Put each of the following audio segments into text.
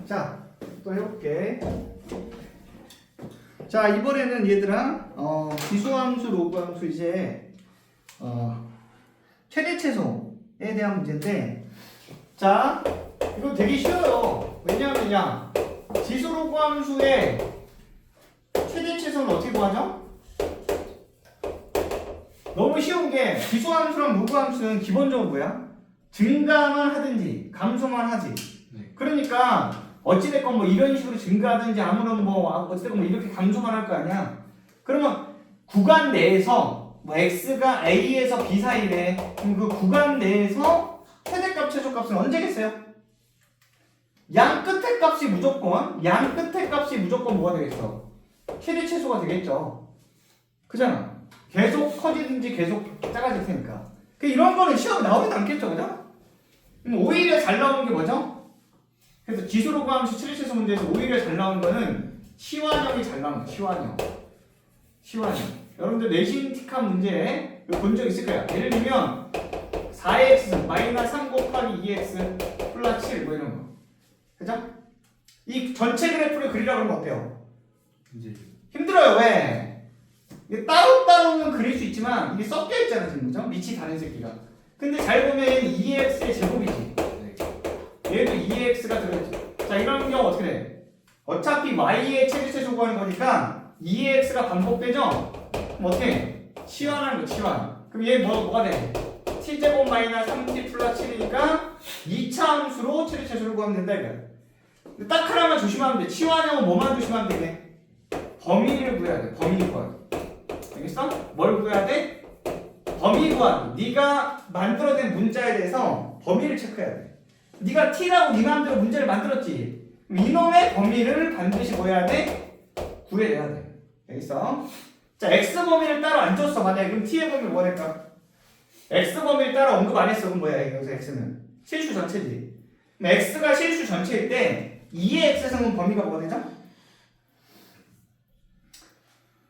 자, 또 해볼게. 자, 이번에는 얘들아, 기수함수, 로그함수 이제 최대 최소에 대한 문제인데, 자, 이거 되게 쉬워요. 왜냐하면요, 지수 로그함수의 최대 최소는 어떻게 구하죠? 너무 쉬운 게 기수함수랑 로그함수는 기본적으로 뭐야? 증가만 하든지 감소만 하지. 네. 그러니까 어찌됐건 뭐 이런 식으로 증가하든지 아무런 뭐 어찌됐건 뭐 이렇게 감소만 할 거 아니야. 그러면 구간 내에서 뭐 x가 a에서 b 사이래. 그럼 그 구간 내에서 최대값 최소값은 언제겠어요? 양 끝의 값이 무조건 뭐가 되겠어? 최대 최소가 되겠죠. 그잖아. 계속 커지든지 계속 작아질 테니까. 이런 거는 시험에 나오지도 않겠죠, 그죠? 오히려 잘 나오는 게 뭐죠? 그래서 지수로그 함수 7최소 문제에서 오히려 잘 나오는 거는 시환형이 잘 나오는 거예요. 시환형. 여러분들 내신 틱한 문제 본 적 있을 거야. 예를 들면 4x 마이너스 3 곱하기 2x 플러스 7 뭐 이런 거. 그죠? 이 전체 그래프를 그리라고 하면 어때요? 힘들어요. 왜? 이게 따로따로는 그릴 수 있지만 이게 섞여 있잖아 지금, 그죠? 밑이 다른 새끼가. 근데 잘 보면 2x의 제곱이지. 얘도 2x가 들어있지. 자, 이런 경우 어떻게 돼? 어차피 y의 최대최소 구하는 거니까 2x가 반복되죠? 그럼 어떻게 해? 치환하는 거, 치환. 그럼 얘 뭐가 돼? t제곱 마이너스 3t 플러스 7이니까 2차 함수로 최대최소를 구하면 된다 이거야. 딱 하나만 조심하면 돼. 치환형은 뭐만 조심하면 되네? 범위를 구해야 돼. 범위 구하기. 알겠어? 뭘 구해야 돼? 범위 구하기. 네가 만들어낸 문자에 대해서 범위를 체크해야 돼. 네가 t라고 네 마음대로 문제를 만들었지. 이놈의 범위를 반드시 뭐 해야 돼? 구해내야 돼. 알겠어? 자, x 범위를 따로 안 줬어. 만약에 그럼 t의 범위를 뭐 할까? x 범위를 따로 언급 안 했어. 그럼 뭐야? 여기서 x는 실수 전체지. 그럼 x가 실수 전체일 때 2의 x승은 범위가 뭐가 되죠?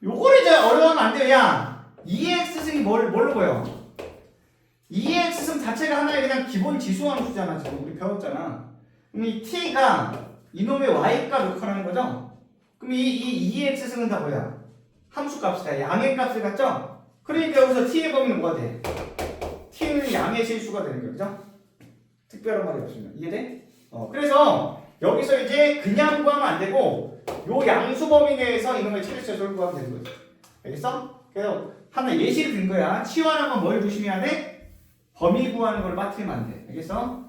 요거를 이제 어려워하면 안 돼요. 야, 2의 x승이 뭘로 보여? 2의 x승 자체가 하나의 그냥 기본 지수함수잖아. 지금 우리 배웠잖아. 그럼 이 t가 이놈의 y값 역할하는 거죠? 그럼 이 2의 x승은 다 뭐야? 함수값이다. 양의 값을 갖죠? 그러니까 여기서 t의 범위는 뭐가 돼? t는 양의 실수가 되는 거죠? 그죠? 특별한 말이 없으면 이해돼? 그래서 여기서 이제 그냥 구하면 안 되고 요 양수 범위 내에서 이놈의 최대최소를 구하면 되는 거지. 알겠어? 그래서 하나 예시를 든 거야. 치환하면 뭘 조심해야 돼? 범위 구하는 걸 빠뜨리면 안 돼. 알겠어?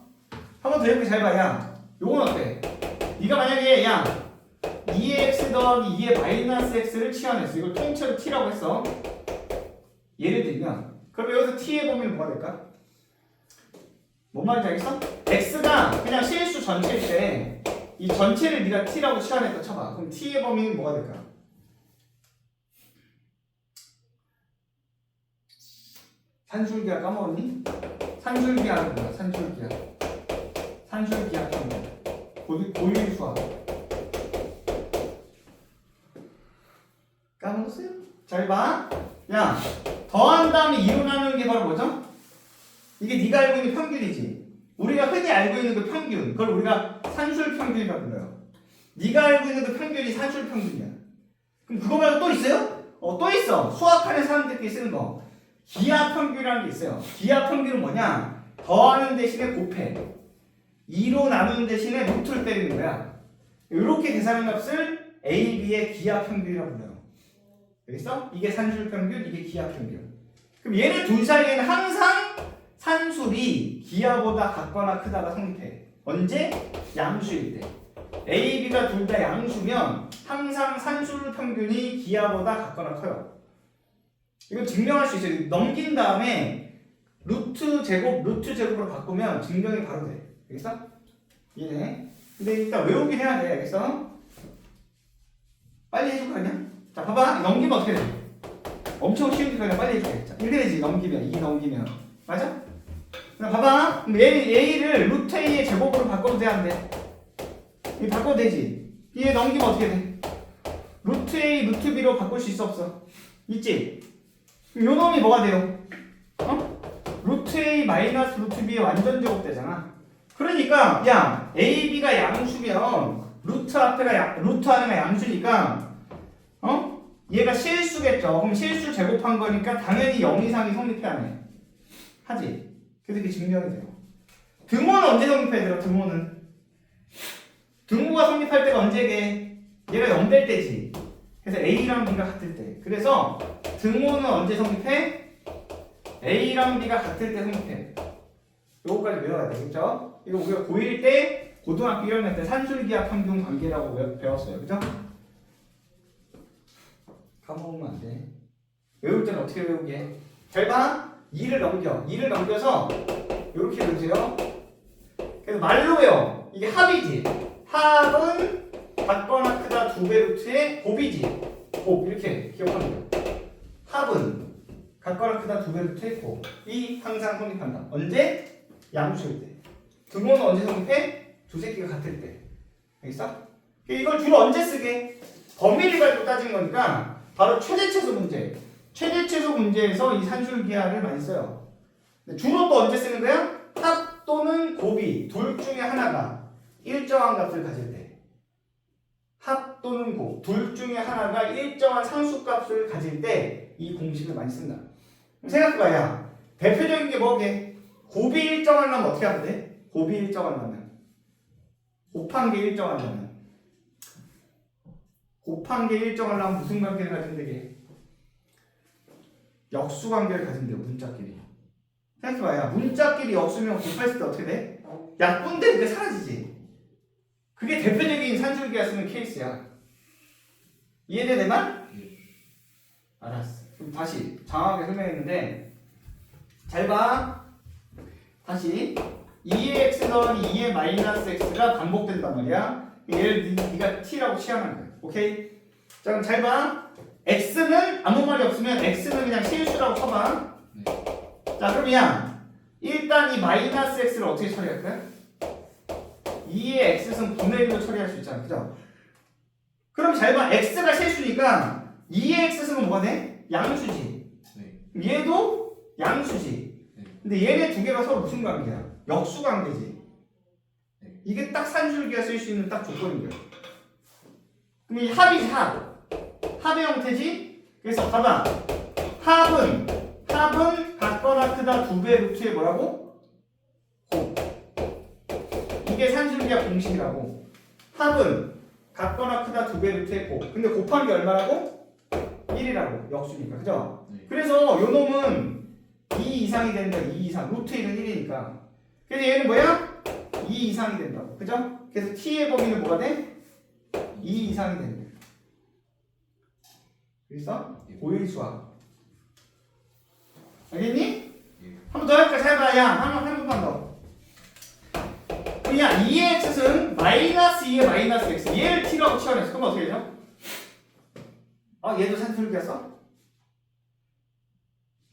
한번 더 해보기 잘 봐. 야, 요건 어때? 네가 만약에 야 2의 x 더하기 2의 마이너스 x를 치환했어. 이걸 통째로 t라고 했어. 예를 들면 그럼 여기서 t의 범위는 뭐가 될까? 뭔 말인지 알겠어? x가 그냥 실수 전체일 때 이 전체를 네가 t라고 치환했다 쳐봐. 그럼 t의 범위는 뭐가 될까? 산술기하 까먹었니? 산술기하는 거야. 산술기하 고유의 수학 까먹었어요? 잘 봐. 야, 더한 다음에 이론하는 게 바로 뭐죠? 이게 네가 알고 있는 평균이지. 우리가 흔히 알고 있는 그 평균, 그걸 우리가 산술평균이라고 불러요. 네가 알고 있는 그 평균이 산술평균이야. 그럼 그거 말고 또 있어요? 또 있어. 수학하는 사람들끼리 쓰는 거. 기하평균이라는 게 있어요. 기하평균은 뭐냐? 더하는 대신에 곱해. 2로 나누는 대신에 루트를 때리는 거야. 이렇게 계산한 값을 A, B의 기하평균이라고 불러요. 알겠어? 이게 산술평균, 이게 기하평균. 그럼 얘네 둘 사이에는 항상 산술이 기하보다 같거나 크다가 성립해. 언제? 양수일 때. A, B가 둘 다 양수면 항상 산술 평균이 기하보다 같거나 커요. 이거 증명할 수 있어요. 넘긴 다음에 루트 제곱으로 바꾸면 증명이 바로 돼. 알겠어? 이해돼? 근데 일단 외우긴 해야 돼. 알겠어? 빨리 해줄 거 아니야? 자, 봐봐. 넘기면 어떻게 돼? 엄청 쉬우니까 그냥 빨리 해줄게. 자, 1되지 넘기면. 2 넘기면. 맞아? 그럼 봐봐. 그럼 A를 루트 A의 제곱으로 바꿔도 돼, 안 돼? 이 바꿔도 되지? 얘 넘기면 어떻게 돼? 루트 A, 루트 B로 바꿀 수 있어, 없어? 있지? 그럼 요 놈이 뭐가 돼요? 루트 A 마이너스 루트 B의 완전 제곱 되잖아. 그러니까 야, A, B가 양수면 루트 안에가 양수니까 얘가 실수겠죠. 그럼 실수 제곱한 거니까 당연히 0 이상이 성립해야 해. 하지. 그래서 이게 증명이 돼요. 등호는 언제 성립해야 돼요? 등호가 성립할 때가 언제게? 얘가 0 될 때지. 그래서 A랑 B가 같을 때. 그래서 등호는 언제 성립해? A랑 B가 같을 때 성립해. 요거까지 외워야 되겠죠? 이거 우리가 고1 때 고등학교 1학년 때 산술기하 평균 관계라고 배웠어요. 그죠? 까먹으면 안 돼. 외울 때는 어떻게 외우게? 잘 봐. 2를 넘겨서 이렇게 넣으세요. 그래서 말로 외워. 이게 합이지. 합은 같거나 크다 2배 루트의 곱이지. 곱 이렇게 기억하면 돼요. 합은 같거나 크다 2배 루트의 곱이 항상 성립한다. 언제? 양수일 때. 등호는 언제 성립해? 두 새끼가 같을 때. 알겠어? 이걸 주로 언제 쓰게? 범위를 가지고 따지는 거니까 바로 최대최소 문제. 최대최소 문제에서 이 산술기하를 많이 써요. 주로 또 언제 쓰는 거야? 합 또는 곱이 둘 중에 하나가 일정한 값을 가질 때. 합 또는 곱 둘 중에 하나가 일정한 상수값을 가질 때 이 공식을 많이 쓴다. 그럼 생각해봐. 야, 대표적인 게 뭐게? 곱이 일정하려면 어떻게 하면 돼? 곱이 일정하려면 곱한 게 일정하려면 무슨 관계를 가지면 되게? 역수 관계를 가진대요. 문자끼리. 생각해봐. 야, 문자끼리 역수면 곱했을 때 어떻게 돼? 약분데 그게 사라지지. 그게 대표적인 산술기하 쓰는 케이스야. 이해돼 내 말? 알았어. 그럼 다시 장황하게 설명했는데 잘 봐. 다시 2의 x 더하기 2의 마이너스 x가 반복된단 말이야. 얘를 네가 t라고 취하는 거야. 오케이? 자 그럼 잘 봐. x는 아무 말이 없으면 x는 그냥 실수라고 쳐봐. 자 그럼 야 일단 이 마이너스 x를 어떻게 처리할 거야? 2의 x승 분의 1로 처리할 수 있잖아. 그죠? 그럼 잘 봐. x가 실수니까 2의 x승은 뭐가 돼? 양수지. 얘도 양수지. 근데 얘네 두 개가 서로 무슨 관계야? 역수 관계지. 이게 딱 산술기가 쓸 수 있는 딱 조건인 거야. 그럼 이 합이지 합. 합의 형태지? 그래서 봐봐. 합은 같거나 크다 2배 루트의 뭐라고? 곱. 이게 산술기하 공식이라고. 합은 같거나 크다 2배 루트의 곱. 근데 곱한 게 얼마라고? 1이라고. 역수니까. 그죠? 그래서 요 놈은 2 이상이 된다. 2 이상. 루트 1은 1이니까. 그래서 얘는 뭐야? 2 이상이 된다고. 그죠? 그래서 t의 범위는 뭐가 돼? 2 이상이 된다. 그래서 고일수학. 알겠니? 한 번 더 할까? 잘 봐. 야, 한 번만 더. 그냥 2의 x는 마이너스 2의 마이너스 x. 얘를 t라고 치환했어. 그럼 어떻게 되죠? 얘도 산술기하 써?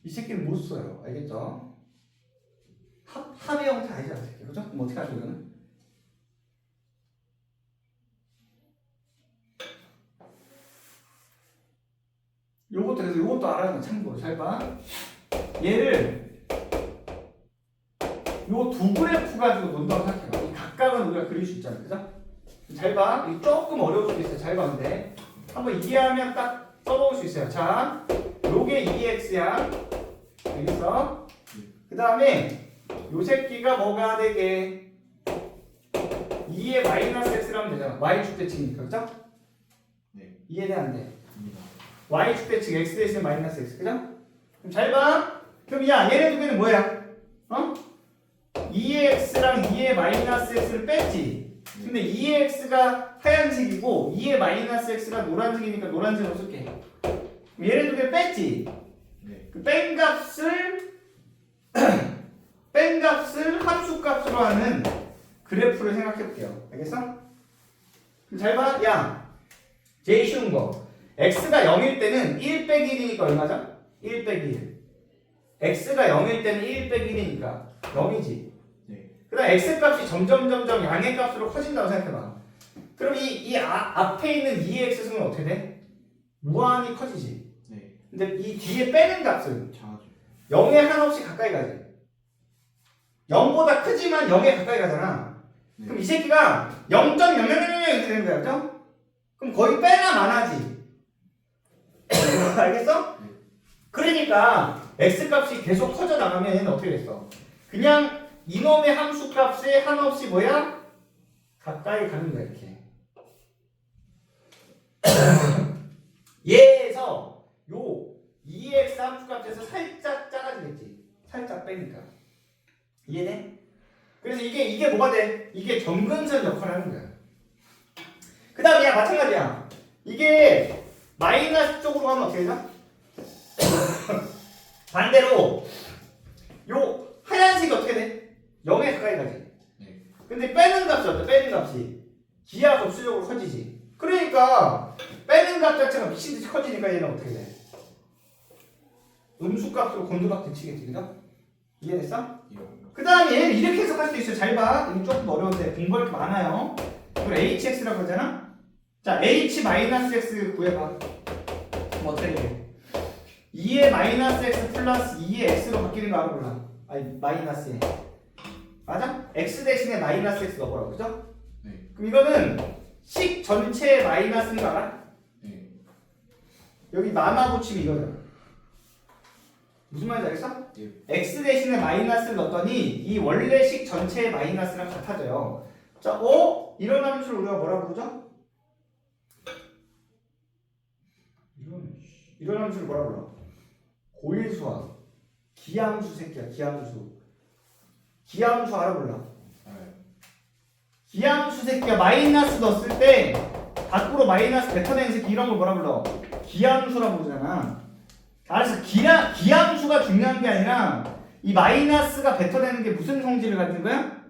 이 새끼는 못 써요. 알겠죠? 합의 형태 아니잖아. 그죠? 그럼 어떻게 하죠, 이거는? 요것도 알아야 돼. 참고로. 잘 봐. 얘를 요 두 그래프 가지고 논다고 생각해봐. 이 각각은 우리가 그릴 수 있잖아. 그죠? 잘 봐. 이거 조금 어려울 수도 있어요. 잘 봤는데. 한번 이해하면 딱 써볼 수 있어요. 자, 요게 2x야. 알겠어? 그 다음에 요 새끼가 뭐가 되게 2의 마이너스 x라면 되잖아. y축대칭이니까. 그죠? 네. 이해돼 안 돼? y축대칭 x 대신 마이너스 x. 그죠? 그럼 잘 봐. 그럼 야 얘네 두 개는 뭐야? 2의 x랑 2의 마이너스 x를 뺐지. 근데 2의 x가 하얀색이고 2의 마이너스 x가 노란색이니까 노란색으로 쓸게. 얘네 두 개 뺐지. 그 뺀 값을 함수값으로 하는 그래프를 생각해 볼게요. 알겠어? 그럼 잘 봐. 야, 제일 쉬운 거. x가 0일 때는 1 빼기 1이니까 얼마죠? 1 빼기 1. x가 0일 때는 1 빼기 1이니까 0이지. 그 다음 x값이 점점 양의 값으로 커진다고 생각해봐. 그럼 이 앞에 있는 2의 x승은 어떻게 돼? 무한히 커지지. 근데 이 뒤에 빼는 값은 0에 한없이 가까이 가지. 0보다 크지만 0에 가까이 가잖아. 그럼 이 새끼가 0.0000 이렇게 되는 거야, 그죠? 그럼 거의 빼나 마나지. 알겠어? 그러니까 x 값이 계속 커져 나가면 얘는 어떻게 됐어? 그냥 이놈의 함수 값에 한없이 뭐야? 가까이 가는 거야, 이렇게. 얘에서 요 2x 함수 값에서 살짝 작아지겠지. 살짝 빼니까. 이해돼? 그래서 이게 뭐가 돼? 이게 점근선 역할을 하는 거야. 그 다음에 야 마찬가지야. 이게 마이너스 쪽으로 가면 어떻게 되죠? 반대로 요 하얀색이 어떻게 돼? 0에 가까이 가지. 근데 빼는 값이 어때? 빼는 값이 기하 접수적으로 커지지. 그러니까 빼는 값 자체가 미친듯이 커지니까 얘는 어떻게 돼? 음수값으로 곤두박질 치겠지, 그죠? 이해됐어? 그 다음에 얘는 이렇게 해석할 수도 있어요. 잘 봐. 이거 조금 어려운데 공부할 게 많아요. 이걸 hx라고 하잖아? 자, h-x 구해봐. 그럼 어떻게 돼? 2의 마이너스 x 플러스 2의 x로 바뀌는 거 알아 몰라? 아니, 마이너스에. 맞아? x 대신에 마이너스 x 넣어보라고, 그죠? 네. 그럼 이거는 식 전체의 마이너스인 거 알아? 네. 여기 마마 붙이면 이거잖아. 무슨 말인지 알겠어? 예. x 대신에 마이너스를 넣었더니 이 원래 식 전체의 마이너스랑 같아져요. 자, 이런 함수를 우리가 뭐라고 부르죠? 이런 함수를 뭐라고 불러? 고일수학. 기함수 새끼야, 기함수. 기함수 알아 몰라? 알아요. 기함수 새끼야, 마이너스 넣었을 때 밖으로 마이너스 뱉어내는 새끼 이런 걸 뭐라 불러? 기함수라고 부르잖아. 알았어. 기함수가 중요한 게 아니라 이 마이너스가 뱉어내는 게 무슨 성질을 가진 거야?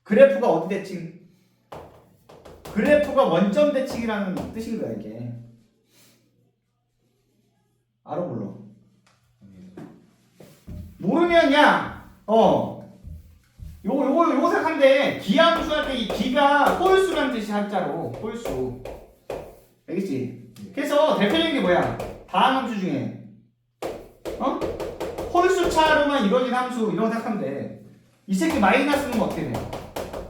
그래프가 어디 대칭? 그래프가 원점 대칭이라는 뜻인 거야, 이게. 알아 몰라? 모르면 요거 생각하면 돼. 기함수 할 때 이 기가 홀수라는 뜻이 한자로 홀수. 알겠지? 그래서 대표적인 게 뭐야? 다음 함수 중에 홀수차로만 이루어진 함수 이런 거 생각하면 돼. 이 새끼 마이너스는 어떻게 돼?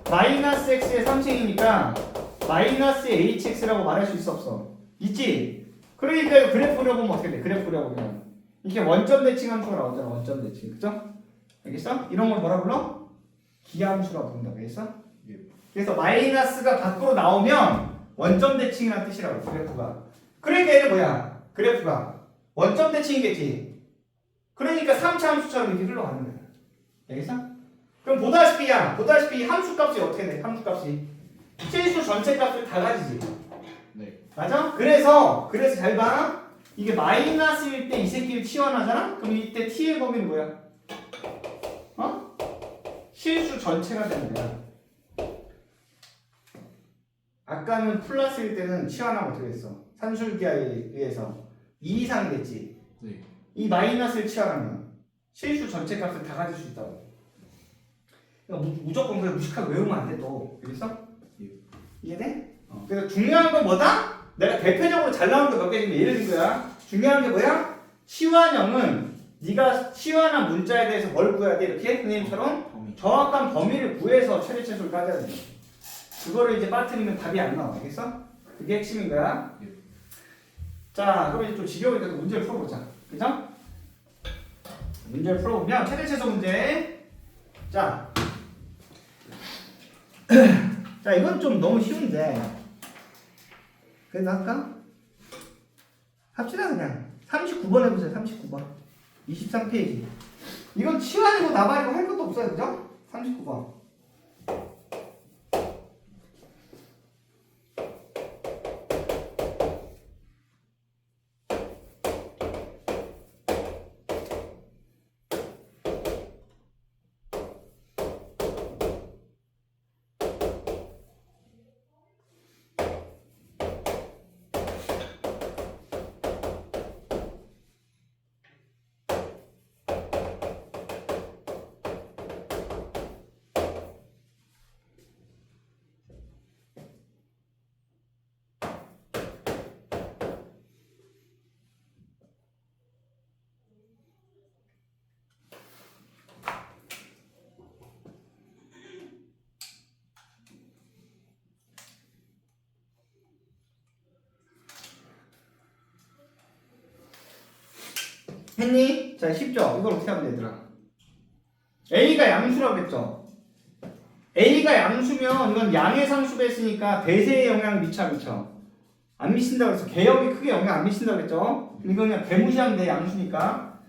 마이너스 x의 3승이니까 마이너스 hx라고 말할 수 있어 없어? 있지? 그러니까 이거 그래프 그려보면 어떻게 돼? 그래프 그려보면 이게 원점 대칭 함수가 나오잖아. 원점 대칭. 그죠? 알겠어? 이런 걸 뭐라 불러? 기함수라고 부른다고 했어? 예. 그래서 마이너스가 밖으로 나오면 원점 대칭이라는 뜻이라고 그래프가. 그러니까 얘는 뭐야? 그래프가 원점 대칭이겠지. 그러니까 3차 함수처럼 이렇게 흘러가는 거야. 알겠어? 그럼 보다시피 함수값이 어떻게 돼? 함수값이 실수 전체 값을 다 가지지. 네. 맞아? 그래서 잘 봐. 이게 마이너스일 때 이 새끼를 치환하잖아? 그럼 이때 t의 범위는 뭐야? 실수 전체가 되는 거야. 아까는 플러스일 때는 치환하면 어떻게 됐어? 산술기하에 의해서 2 이상이 됐지. 네. 이 마이너스를 치환하면 실수 전체 값을 다 가질 수 있다고. 그러니까 무조건 그냥 무식하게 외우면 안 돼 또. 알겠어? 예. 이해돼? 그래서 중요한 건 뭐다? 내가 대표적으로 잘 나오는 거 몇 개 지금 예를 든 거야. 중요한 게 뭐야? 치환형은 네가 치환한 문자에 대해서 뭘 구해야 돼? 이렇게 선생님처럼 범위. 정확한 범위를 구해서 최대 최소를 따져야 돼. 그거를 이제 빠뜨리면 답이 안 나와. 알겠어? 그게 핵심인 거야. 예. 자, 그럼 이제 좀 지겨우니까 문제를 풀어보자. 그죠? 문제를 풀어보면 최대 최소 문제. 자, 자 이건 좀 너무 쉬운데. 그래도 할까? 합시다 그냥. 39번 해보세요. 39번. 23페이지. 이건 치환이고 나발이고 할 것도 없어요. 그죠? 39번. 했니? 자, 쉽죠? 이걸 어떻게 하면 되더라? A가 양수라고 했죠? A가 양수면 이건 양의 상수가 했으니까 대세에 영향을 미쳐? 안 미친다고 그랬어. 개혁이 크게 영향 안 미친다고 그랬죠? 이거 그냥 개무시하면 돼, 양수니까.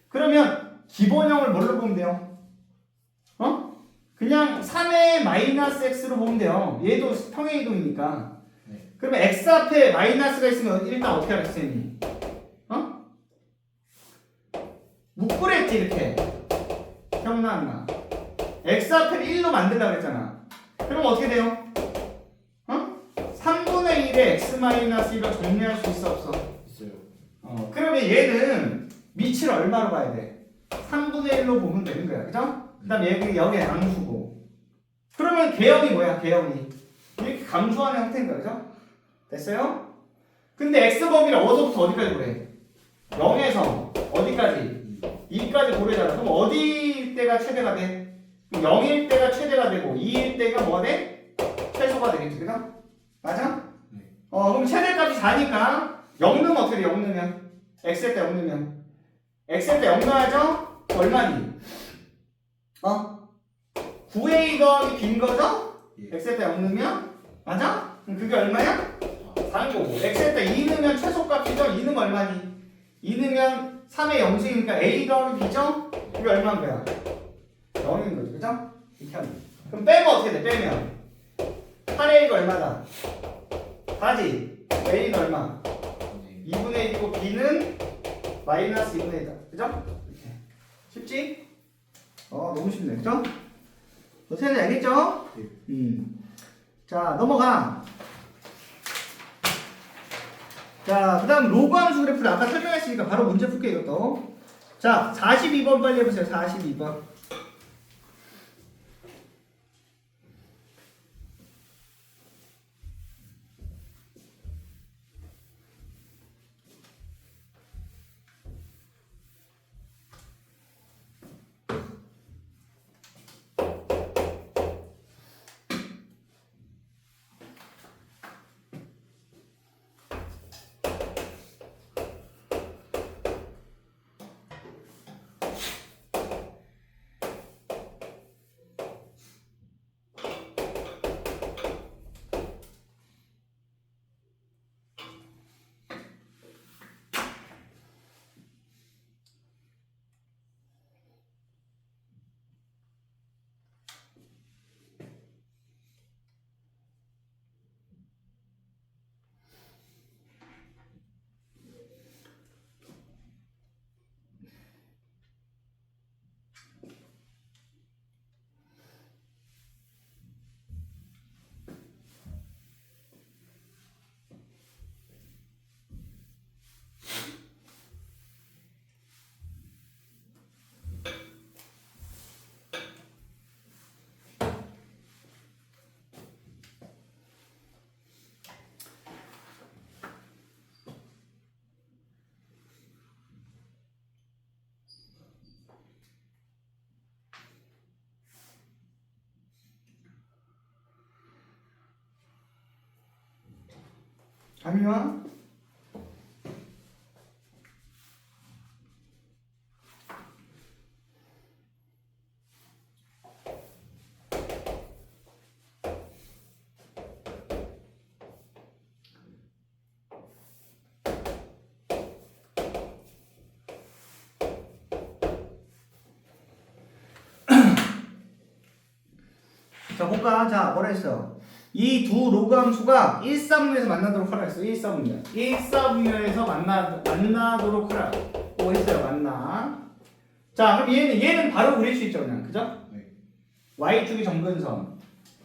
그러면 기본형을 뭘로 보면 돼요? 그냥 3의 마이너스 x로 보면 돼요. 얘도 평행 이동이니까. 네. 그러면 x 앞에 마이너스가 있으면 일단 어떻게 하겠어, 쌤이? 묶으랬지, 이렇게. 기억나, 안 나? x 앞에를 1로 만들려고 했잖아. 그럼 어떻게 돼요? 3분의 1에 x 마이너스 1을 정리할 수 있어, 없어? 있어요. 그러면 얘는 밑을 얼마로 봐야 돼? 3분의 1로 보면 되는 거야. 그죠? 그 다음 여기 양수고. 그러면 개형이 뭐야? 개형이 이렇게 감소하는 형태인 거야. 그죠? 됐어요? 근데 x범위를 어디서부터 어디까지 보래? 0에서 어디까지? 2까지 보래잖아. 그럼 어디 때가 최대가 돼? 0일 때가 최대가 되고 2일 때가 뭐가 돼? 최소가 되겠지. 그죠? 맞아? 네. 그럼 최대값이 4니까 0 넣으면 어떻게 돼? 0 넣으면 x일 때 0 넣으면 x일 때 0 넣어야죠? 얼마니? 9a 더하기 b인 거죠? 예. x일 때 0 넣으면 맞아? 그럼 그게 얼마야? 4인 거고 x일 때 2 넣으면 최소값이죠? 2는 얼마니? 2 넣으면 3의 0승이니까 a 더하기 b죠? 그게 얼마인 거야? 0인 거죠. 그죠? 이렇게 하면 그럼 빼면 어떻게 돼? 빼면 8a가 얼마다? 4지? a는 얼마? 네. 2분의 1이고 b는 마이너스 2분의 1이다. 그죠? 이렇게. 쉽지? 너무 쉽네. 그죠? 어떻게 하는지 알겠죠? 네. 자, 넘어가. 자, 그 다음 로그 함수 그래프를 아까 설명했으니까 바로 문제 풀게 이것도. 자, 42번 빨리 해보세요. 42번. 감이 와? 자, 볼까? 자, 뭐라 했어? 이 두 로그 함수가 1사분면에서 만나도록 하라 했어. 1사분면. 1사분면에서 만나도록 하라. 오 했어요. 만나. 자, 그럼 얘는 바로 그릴 수 있죠, 그냥. 그죠? 네. y축이 점근선.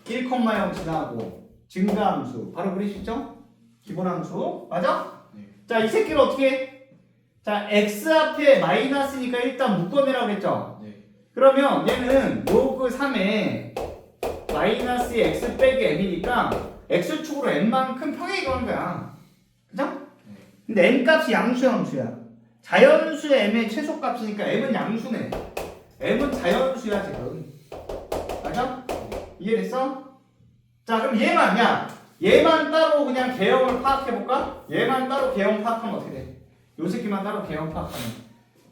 1,0 지나고 증가함수. 바로 그릴 수 있죠? 기본함수. 맞아? 네. 자, 이 새끼를 어떻게 해? 자, x 앞에 마이너스니까 일단 묶어내라고 했죠? 네. 그러면 얘는 로그 3에 마이너스 x 빼기 m이니까 x축으로 n만큼 평행이동한 거야. 그죠? 네. 근데 n 값이 양수야, 함수야. 자연수의 m의 최소값이니까 m은 양수네. m은 자연수야 지금. 맞아? 이해됐어? 자, 그럼 얘만 따로 그냥 개형을 파악해볼까? 얘만 따로 개형 파악하면 어떻게 돼? 요 새끼만 따로 개형 파악하면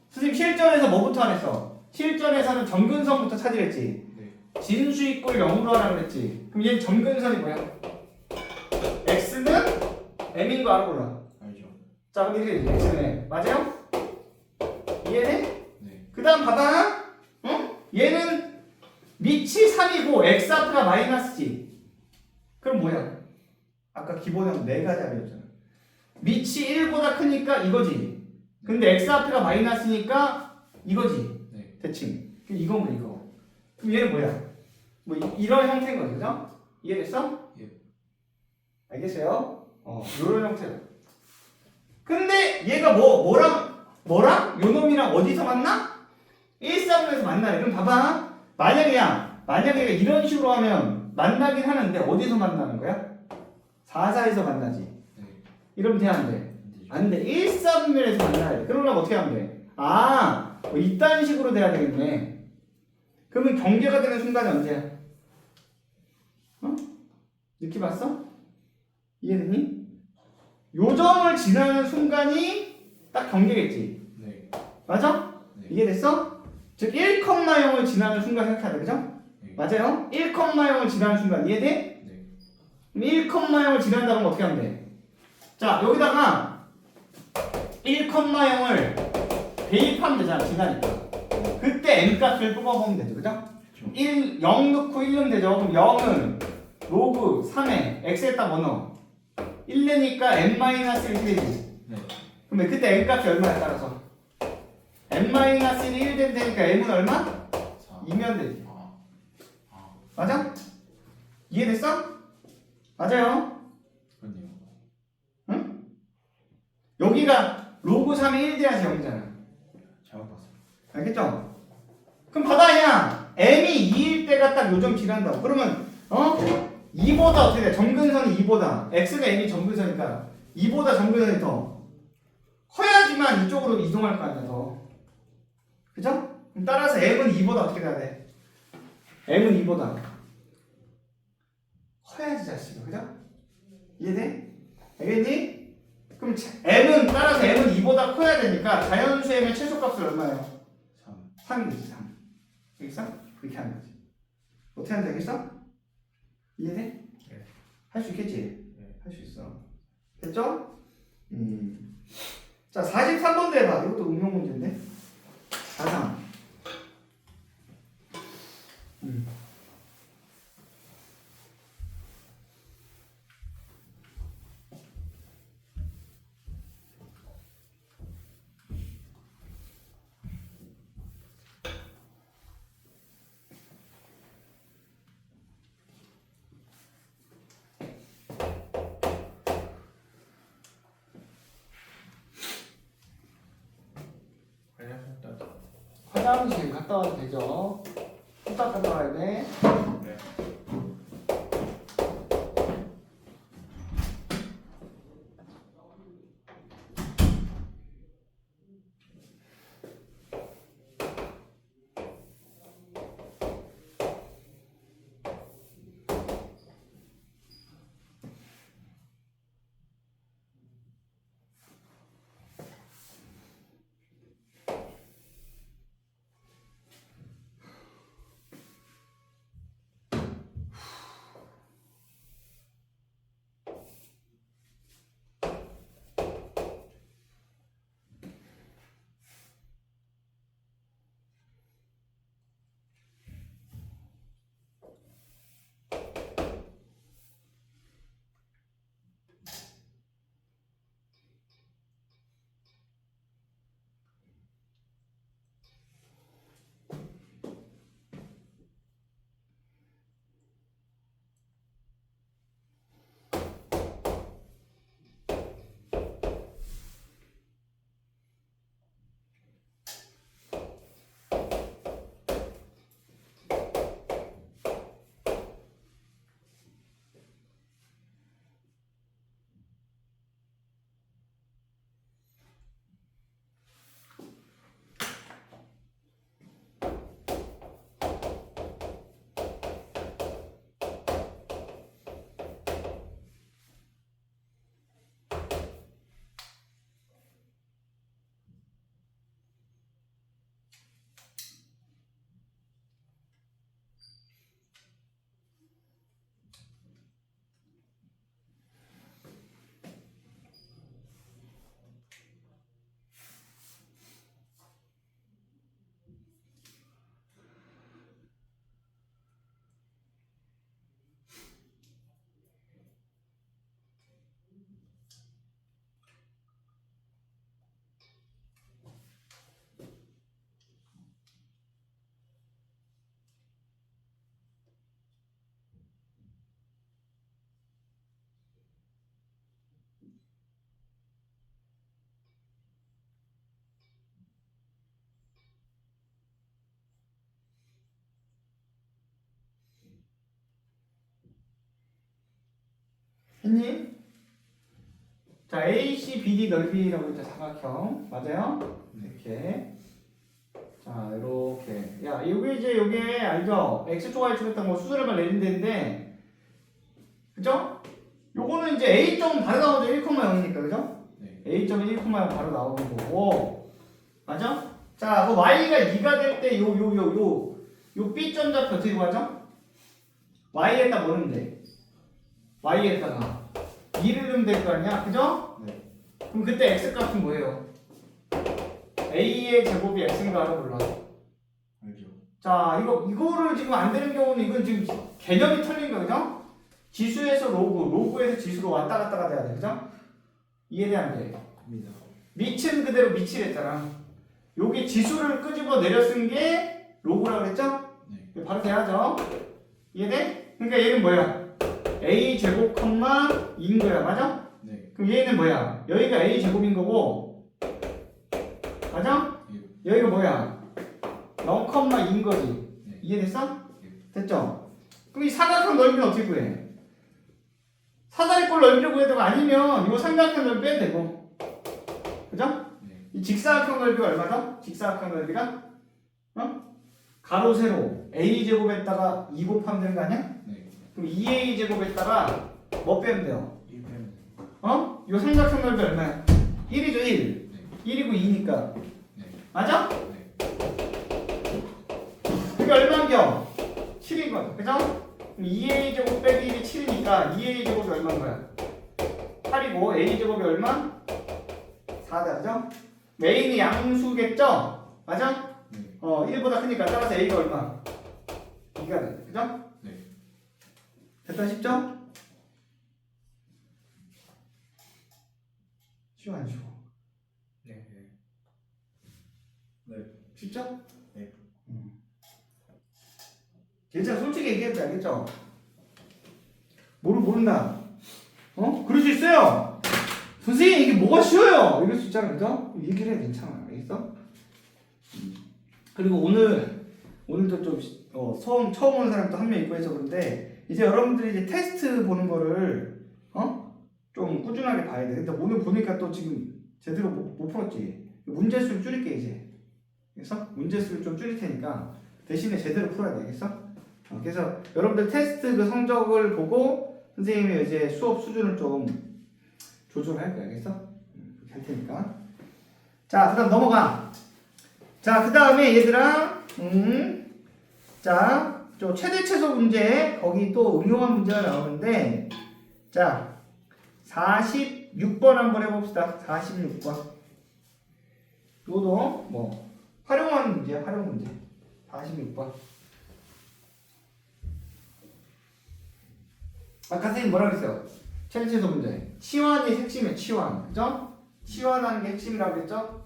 선생님 실전에서 뭐부터 하랬어? 실전에서는 점근선부터 찾으랬지. 네. 진수 이꼴 0으로 하라 그랬지. 그럼 얘는 점근선이 뭐야? x는 m인 거 알아 몰라? 알죠. 자 그럼 이렇게 돼. x는 m. 맞아요? 이해돼? 네. 그 다음 봐봐. 응? 얘는 밑이 3이고 x 앞에가 마이너스지. 그럼 뭐야? 아까 기본형 4가지 알려줬잖아. 밑이 1보다 크니까 이거지. 근데 x 앞에가 마이너스니까 이거지. 네. 대칭. 그럼 이건 이거. 그럼 얘는 뭐야? 뭐 이런 형태인 거죠, 그죠? 이해됐어? 예. 알겠어요? 요런 형태로. 근데 얘가 뭐랑? 요 놈이랑 어디서 만나? 1사분에서 만나래. 그럼 봐봐. 만약에 얘가 이런 식으로 하면 만나긴 하는데 어디서 만나는 거야? 4사에서 만나지. 네. 이러면 돼, 안 돼? 안 되죠. 안 돼. 1사분면에서 만나야 돼. 그러려면 어떻게 하면 돼? 뭐 이딴 식으로 돼야 되겠네. 그러면 경계가 되는 순간이 언제야? 느낌 왔어? 이해되니? 요 점을 지나는 순간이 딱 경계겠지. 네. 맞아? 네. 이해됐어? 즉 1,0을 지나는 순간 생각해야 돼. 그죠? 네. 맞아요? 1,0을 지나는 순간 이해돼? 네. 그럼 1,0을 지난다고 하면 어떻게 하면 돼? 자 여기다가 1,0을 대입하면 되잖아. 지나니까. 그때 n값을 뽑아보면 되죠. 그죠? 그렇죠. 0 넣고 1 넣으면 되죠. 그럼 0은 로그 3에 x에다 뭐 넣어? 1 내니까 n-1 되지. 네. 그러면 그때 n값이 얼마야 따라서? n-1이 1 된다니까 m은 얼마? 4. 2면 되지. 아. 맞아? 이해됐어? 맞아요. 그렇네요. 응? 여기가 로그 3에 1 돼야지 0이잖아. 잘못 봤어요. 알겠죠? 그럼 봐봐야 m이 2일 때가 딱 요점 지난다고. 그러면 2보다 어떻게 돼? 점근선이 2보다 x가 m이 점근선이니까 2보다 점근선이 더 커야지만 이쪽으로 이동할 거 아니야 더. 그죠? 그럼 따라서 m은 2보다 어떻게 돼야 돼? m은 2보다 커야지 자식아. 그죠? 이해돼? 알겠니? 그럼 따라서 m은 2보다 커야 되니까 자연수 m의 최소값은 얼마예요? 3. 3이 되지 3. 알겠어? 그렇게 하는 거지. 어떻게 하면 되겠어? 이해돼? 네. 할 수 있겠지? 네. 할 수 있어. 됐죠? 자 43번도 해봐. 이것도 응용 문제인데 43. 화장실 갔다 와도 되죠? 후딱 갔다 와야 돼. 네. 했니? 자, ACBD 넓이라고 했죠. 사각형. 맞아요? 이렇게. 자, 이렇게. 야, 요게 이제 요게 알죠? X축, Y축 했던 거 수술해만 내린 데인데, 그죠? 요거는 이제 A점 바로 나오죠. 1,0이니까, 그죠? 네. A점이 1,0 바로 나오는 거고, 맞아? 자, 그 Y가 2가 될 때 요 B점 좌표 어떻게 구하죠? Y에다 뭐는 돼? Y에다가 2를 넣으면 될 거 아니야? 그죠? 네. 그럼 그때 X 값은 뭐예요? A의 제곱이 X인가를 몰라. 알죠. 자, 이거를 지금 안 되는 경우는 이건 지금 개념이 틀린 거, 그죠? 지수에서 로그에서 지수로 왔다 갔다가 돼야 돼, 그죠? 이해돼, 안 돼? 입니다. 밑은 그대로 밑이랬잖아. 여기 지수를 끄집어 내려 쓴 게 로그라고 그랬죠? 네. 바로 돼야죠. 이해돼? 그러니까 얘는 뭐야? A 제곱 컴마 2인 거야, 맞아? 네. 그럼 얘는 뭐야? 여기가 A 제곱인 거고, 맞아? 예. 여기가 뭐야? 0 컴마 2인 거지. 네. 이해됐어? 네. 됐죠? 그럼 이 사각형 넓이는 어떻게 구해? 사다리꼴 넓이를 구해야 되고 아니면 이거 삼각형 넓이 빼도 되고, 그죠? 네. 이 직사각형 넓이가 얼마죠? 직사각형 넓이가? 가로 세로 A 제곱에다가 2 곱하면 되는 거 아니야? 네. 그럼 2A 제곱에다가 뭐 빼면 돼요? 1 빼면 이 삼각형 넓이 얼마야? 1이죠 1. 네. 1이고 2니까. 네. 맞아? 네. 그게 얼마인겨? 7이거든. 그죠? 그럼 2A 제곱 빼기 1이 7이니까 2A 제곱이 얼마인 거야? 8이고 A 제곱이 얼마? 4다. 그죠? 메인이 양수겠죠? 맞아? 네. 1보다 크니까 따라서 A가 얼마? 2가 돼. 그죠? 네. 됐다 싶죠? 쉬워 안 쉬워? 네. 네. 쉽죠? 네. 괜찮아. 솔직히 얘기해도 알겠죠? 모른다. 그럴 수 있어요. 선생님 이게 뭐가 쉬워요? 이럴 수 있잖아. 그죠? 얘기를 해. 괜찮아. 알겠어? 그리고 오늘도 좀 처음 오는 사람도 한 명 있고 해서 그런데 이제 여러분들이 이제 테스트 보는 거를 좀 꾸준하게 봐야 돼. 근데 오늘 보니까 또 지금 제대로 못 풀었지. 문제수를 줄일게 이제. 그래서 문제수를 좀 줄일 테니까 대신에 제대로 풀어야 되겠어? 그래서 여러분들 테스트 그 성적을 보고 선생님이 이제 수업 수준을 좀 조절할 거야. 알겠어? 그렇게 할 테니까. 자, 그다음 넘어가. 자, 그 다음에 얘들아, 자, 저 최대 최소 문제, 거기 또 응용한 문제가 나오는데, 자, 46번 한번 해봅시다. 46번. 이것도 뭐, 활용한 문제야, 활용 문제. 46번. 아까 선생님 뭐라 그랬어요? 최대 최소 문제. 치환이 핵심이에요, 치환. 그죠? 치환하는 게 핵심이라고 그랬죠?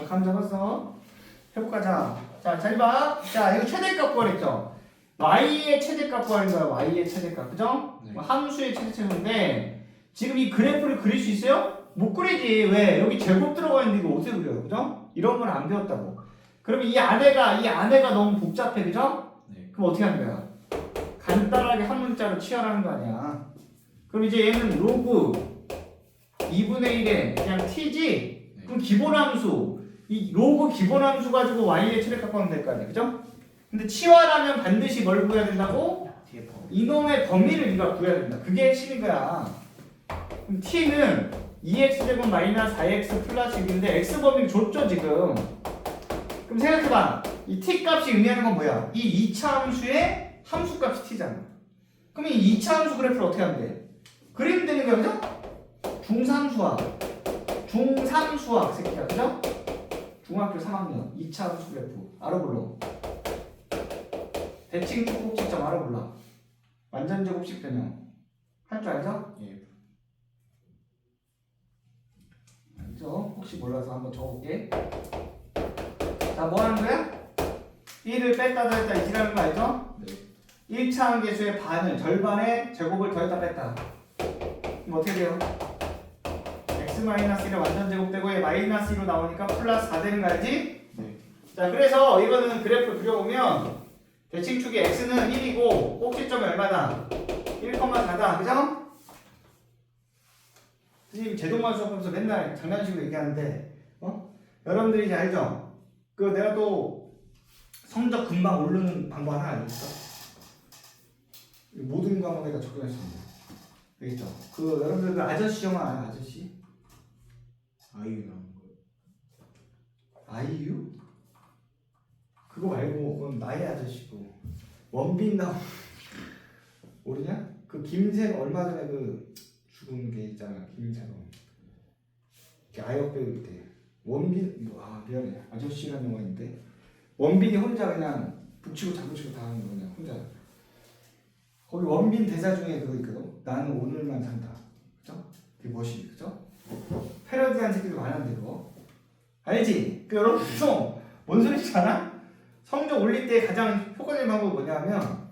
감 잡았어? 해볼까? 자, 잘 봐. 자, 이거 최대값 구하랬죠? y의 최대값 구하는 거야. y의 최대값. 그죠? 네. 함수의 최대값인데 지금 이 그래프를 그릴 수 있어요? 못 그리지. 왜? 여기 제곱 들어가 있는데 이거 어떻게 그려요? 그죠? 이런 건 안 배웠다고. 그럼 이 안에가 너무 복잡해. 그죠? 네. 그럼 어떻게 하는 거야? 간단하게 한 문자로 치환하는 거 아니야. 그럼 이제 얘는 로그 2분의 1에 그냥 t지? 네. 그럼 기본함수 이 로그 기본함수 가지고 y의 최대값 구하면 될 거 아니야. 그죠? 근데 치환하면 반드시 뭘 구해야 된다고? 이놈의 범위를 네가 구해야 된다. 그게 핵심인 거야. 그럼 t는 2x제곱 마이너스 4x 플러스 6인데 x 범위를 줬죠 지금. 그럼 생각해봐. 이 t 값이 의미하는 건 뭐야? 이 2차 함수의 함수 값이 t잖아. 그럼 이 2차 함수 그래프를 어떻게 하면 돼? 그리면 되는 거야, 그죠? 중3수학 새끼야, 그죠? 중학교 3학년 2차 함수 그래프 알아볼러. 대칭축 꼭지점 알아볼라. 완전제곱식 변형 할 줄 알죠? 예. 알죠? 혹시 몰라서 한번 적어볼게. 자, 뭐 하는 거야? 1을 뺐다 더했다 이지라는 거 알죠? 네. 1차 함계수의 반을 절반의 제곱을 더했다 뺐다. 그럼 어떻게 돼요? x-1이 완전 제곱되고 얘 마이너스 2로 나오니까 플러스 4 되는 거 알지? 네. 자, 그래서 이거는 그래프 그려보면 대칭축이 x는 1이고 꼭지점이 얼마다? 1,4다. 그죠? 선생님 제동만 수업하면서 맨날 장난식으로 얘기하는데 여러분들이 이제 알죠? 그 내가 또 성적 금방 오르는 방법 하나 알려줄까? 모든 과목에다 적용했습니다. 알겠죠? 그 여러분들 그 아저씨 영화 알아요? 아저씨? 아이유 나오는 거예요. 아이유? 그거 말고 그건 나의 아저씨고 원빈 나오 모르냐? 그 김생 얼마 전에 그 죽은 게 있잖아. 김세범 아역 배우 때 원빈 미안해 아저씨라는 영화인데 원빈이 혼자 그냥 북치고 장구치고 다 하는 거 그냥 혼자. 거기 원빈 대사 중에 그거 있거든. 나는 오늘만 산다. 그죠? 그게 멋이 그죠? 패러디한 새끼들 많은데 그거 알지? 그 여러분 뭔 소리지 않아? 성적 올릴 때 가장 효과적인 방법이 뭐냐면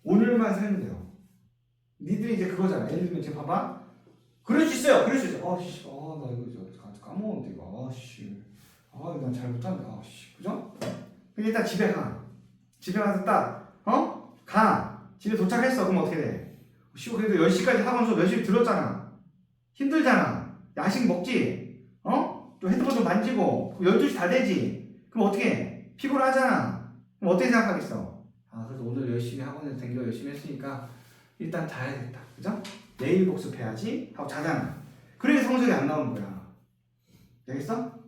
오늘만 살면 돼요. 니들이 이제 그거잖아. 예를 들면 지금 봐봐. 그럴 수 있어요. 그럴 수 있어. 아씨, 나 이거 까먹었는데 이거. 아씨, 난 잘 못한다. 아씨, 그죠? 근데 일단 집에 가. 집에 가서 딱 가. 집에 도착했어. 그럼 어떻게 돼? 쉬고 그래도 10시까지 학원 수업 열심히 들었잖아. 힘들잖아. 야식 먹지? 좀 핸드폰 좀 만지고 12시 다 되지? 그럼 어떻게 해? 피곤하잖아. 그럼 어떻게 생각하겠어? 그래도 오늘 열심히 학원에서 댕겨 열심히 했으니까 일단 자야겠다. 그죠? 내일 복습해야지 하고 자잖아. 그래야 성적이 안 나오는 거야. 알겠어?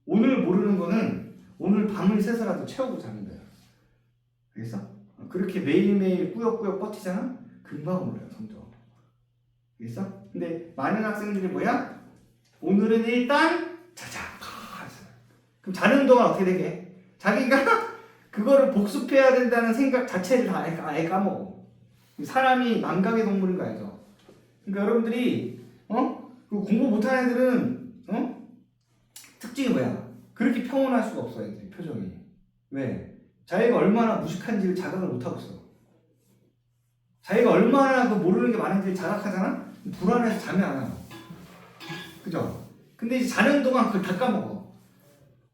오늘 모르는 거는 오늘 밤을 새서라도 채우고 자는 거야. 알겠어? 그렇게 매일매일 꾸역꾸역 버티잖아? 금방 올라요 성적. 알겠어? 근데 많은 학생들이 뭐야? 오늘은 일단 자자. 그럼 자는 동안 어떻게 되게? 자기가 그거를 복습해야 된다는 생각 자체를 다 아예 까먹어. 사람이 망각의 동물인 거 알죠? 그러니까 여러분들이 그 공부 못하는 애들은 특징이 뭐야? 그렇게 평온할 수가 없어 애들이 표정이. 왜? 자기가 얼마나 무식한지를 자각을 못하고 있어. 자기가 얼마나 그 모르는 게 많은지를 자각하잖아? 불안해서 잠이 안 와. 그죠? 근데 이제 자는 동안 그걸 다 까먹어.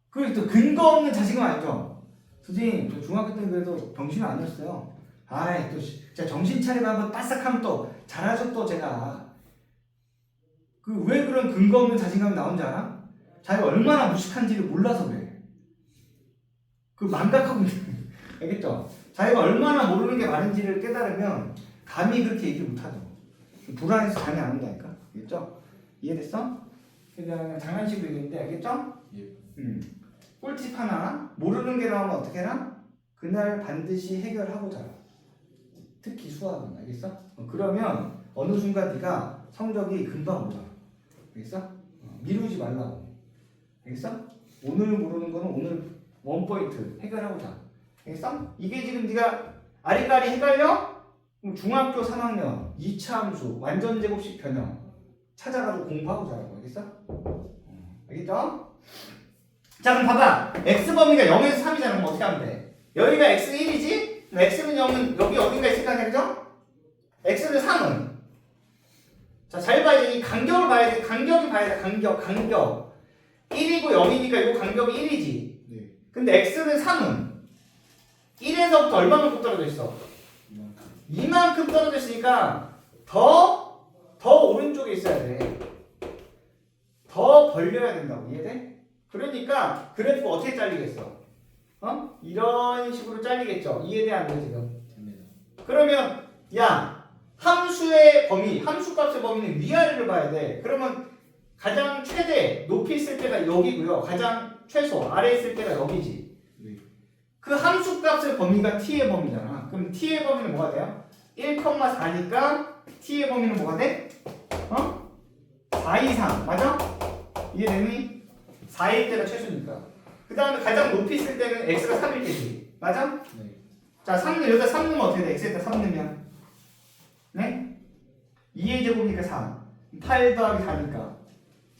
그리고 또 근거 없는 자신감 알죠? 선생님 저 중학교 때 그래도 병신은 아니었어요. 또 진짜 정신 차리고 한번 빠싹하면 또 잘하죠 또 제가. 그 왜 그런 근거 없는 자신감이 나온지 알아? 자기가 얼마나 무식한지를 몰라서 그래. 그 망각하고 있는 알겠죠? 자기가 얼마나 모르는 게 많은지를 깨달으면 감히 그렇게 얘기를 못하죠. 불안해서 잠이 안 온다니까. 알겠죠? 이해됐어? 그냥 장난식으로 얘기했는데 알겠죠? 예. 꿀팁 하나. 모르는 게 나오면 어떻게 해라? 그날 반드시 해결하고 자라. 특히 수학은 알겠어? 그러면 어느 순간 네가 성적이 금방 올라. 알겠어? 미루지 말라고. 알겠어? 오늘 모르는 거는 오늘 원포인트 해결하고 자. 알겠어? 이게 지금 네가 아리까리 헷갈려? 그럼 중학교 3학년 2차 함수 완전 제곱식 변형 찾아가지고 공부하고 자라고. 알겠어? 알겠죠? 자 그럼 봐봐. x범위가 0에서 3이잖아. 그럼 어떻게 하면 돼? 여기가 x는 1이지? x는 0은 여기 어딘가 있을 거 아니야, 그죠? x는 3은 자 잘 봐야 돼. 이 간격을 봐야 돼. 간격이 봐야 돼. 간격 1이고 0이니까 이 간격이 1이지. 네. 근데 x는 3은 1에서부터 얼마만큼 떨어져 있어? 이만큼 떨어져 있으니까 더 오른쪽에 있어야 돼. 더 벌려야 된다고. 이해돼? 그러니까 그래프가 어떻게 잘리겠어? 이런 식으로 잘리겠죠. 이해돼 안 돼 지금? 됩니다. 그러면 야 함수의 범위, 함수값의 범위는 위아래를 봐야 돼. 그러면 가장 최대 높이 있을 때가 여기고요. 가장 최소 아래 있을 때가 여기지. 네. 그 함수값의 범위가 t의 범위잖아. 그럼 t의 범위는 뭐가 돼요? 1,4니까 t의 범위는 뭐가 돼? 4 이상 맞아? 이해되니? 4일 때가 최소니까. 그 다음에 가장 높이 있을 때는 x가 3일 때지. 맞아? 네. 자, 3는 여기다 3 넣으면 어떻게 돼? x에다 3 넣으면 네? 2의 제곱이니까 4 8 더하기 4니까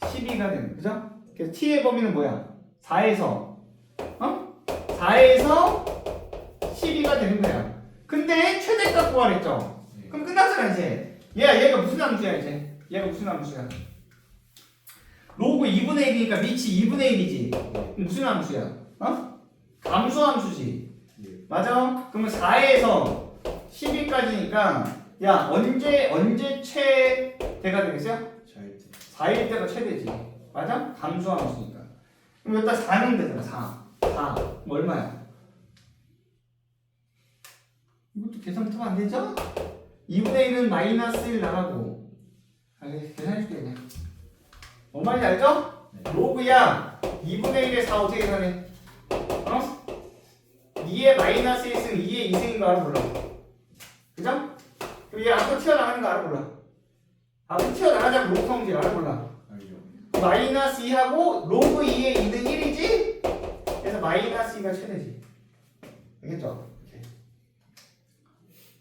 12가 되는 그죠? 그래서 t의 범위는 뭐야? 4에서 4에서 12가 되는 거야. 근데 최대값 구하랬죠? 네. 그럼 끝났잖아 이제. 얘가 무슨 함수야 이제? 얘가 무슨 함수야? 로그 2분의 1이니까 밑이 2분의 1이지. 무슨 함수야? 감수 함수지. 네. 맞아? 그러면 4에서 12까지니까 야 언제 최대가 되겠어요? 잘 때. 4일 때가 최대지. 맞아? 감수 함수니까. 그럼 여기다 4는 되잖아. 4. 그럼 얼마야? 이것도 계산 못하면 안 되죠? 2분의 1은 마이너스 1 나가고. 계산해줄게 그냥. 뭔 말인지 알죠? 네. 로그야 2분의 1에 4 어떻게 계산해? 2의 마이너스 1승 2의 2승인 거 알아 몰라? 그죠? 그럼 얘 앞으로 튀어나가는 거 알아 몰라? 앞으로 튀어나가자면 로그 통지 알아 몰라? 알죠. 마이너스 2하고 로그 2의 2는 1이지? 그래서 마이너스 2가 최대지. 알겠죠? 이렇게.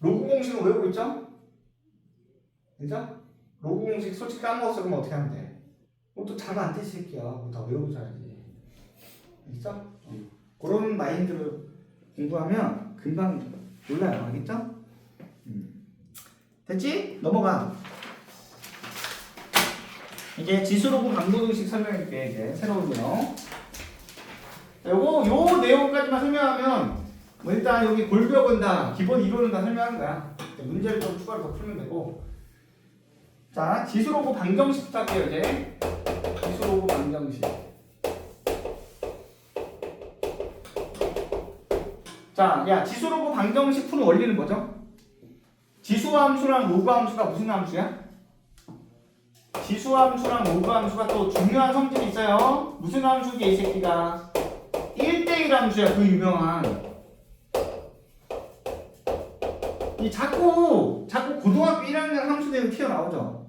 로그 공식은 외우고 있죠? 그죠? 로그 공식 솔직히 까먹었어. 그러면 어떻게 하면 돼? 또 자면 안 돼, 새끼야. 다 외우고 자야지. 알겠죠? 그런 마인드로 공부하면 금방 몰라요. 알겠죠? 됐지? 넘어가. 이제 지수로그 방정식 설명할게. 이제 새로운 내용. 요 내용까지만 설명하면 뭐 일단 여기 골격은 다 기본 이론은 다 설명한 거야. 문제를 좀 추가로 더 풀면 되고. 자, 지수로그 방정식부터 할게요. 이제 지수로그 방정식. 자, 야 지수로그 방정식 푸는 원리는 뭐죠? 지수함수랑 로그함수가 무슨 함수야? 지수함수랑 로그함수가 또 중요한 성질이 있어요. 무슨 함수게 이 새끼가? 1대1 함수야. 그 유명한. 이 자꾸 고등학교 1학년 함수 내용 튀어나오죠.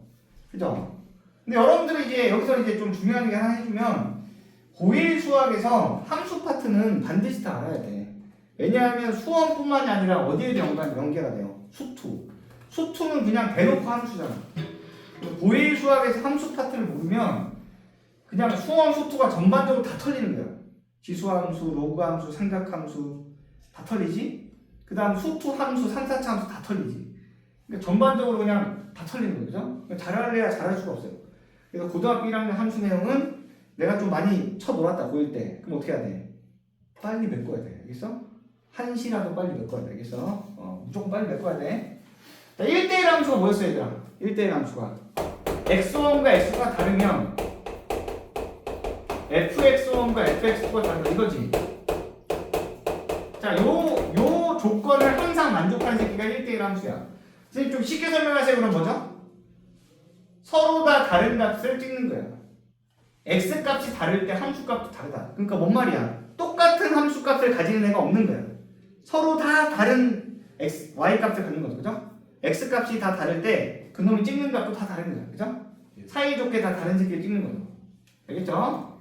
그죠? 근데 여러분들은 이제 여기서 이제 좀 중요한 게 하나 해주면 고1 수학에서 함수 파트는 반드시 다 알아야 돼. 왜냐하면 수원뿐만이 아니라 어디에도 연계가 돼요. 수투는 그냥 대놓고 함수잖아. 고1 수학에서 함수 파트를 모르면 그냥 수원 수투가 전반적으로 다 털리는 거야. 지수함수, 로그함수, 삼각함수 다 털리지? 그 다음 수투 함수, 산사차 함수 다 털리지. 그러니까 전반적으로 그냥 다 털리는 거죠. 잘할래야 잘할 수가 없어요. 그래서 고등학교 1학년 함수 내용은 내가 좀 많이 쳐놀았다 고1 때. 그럼 어떻게 해야 돼? 빨리 메꿔야 돼. 알겠어? 한시라도 빨리 메꿔야 돼. 알겠어? 무조건 빨리 메꿔야 돼. 자, 1대1 함수가 뭐였어 얘들아? 1대1 함수가 x1과 x가 다르면 fx1과 fx2가 다르다 이거지. 자, 요 조건을 항상 만족하는 새끼가 1대1 함수야. 선생님 좀 쉽게 설명하세요. 그럼 뭐죠? 서로 다 다른 값을 찍는 거야. x 값이 다를 때 함수 값도 다르다. 그러니까 뭔 말이야? 똑같은 함수 값을 가지는 애가 없는 거야. 서로 다 다른 y 값을 갖는 거죠. 그죠? x 값이 다 다를 때 그놈이 찍는 값도 다 다른 거야. 그죠? 예. 사이좋게 다 다른 새끼를 찍는 거죠. 알겠죠?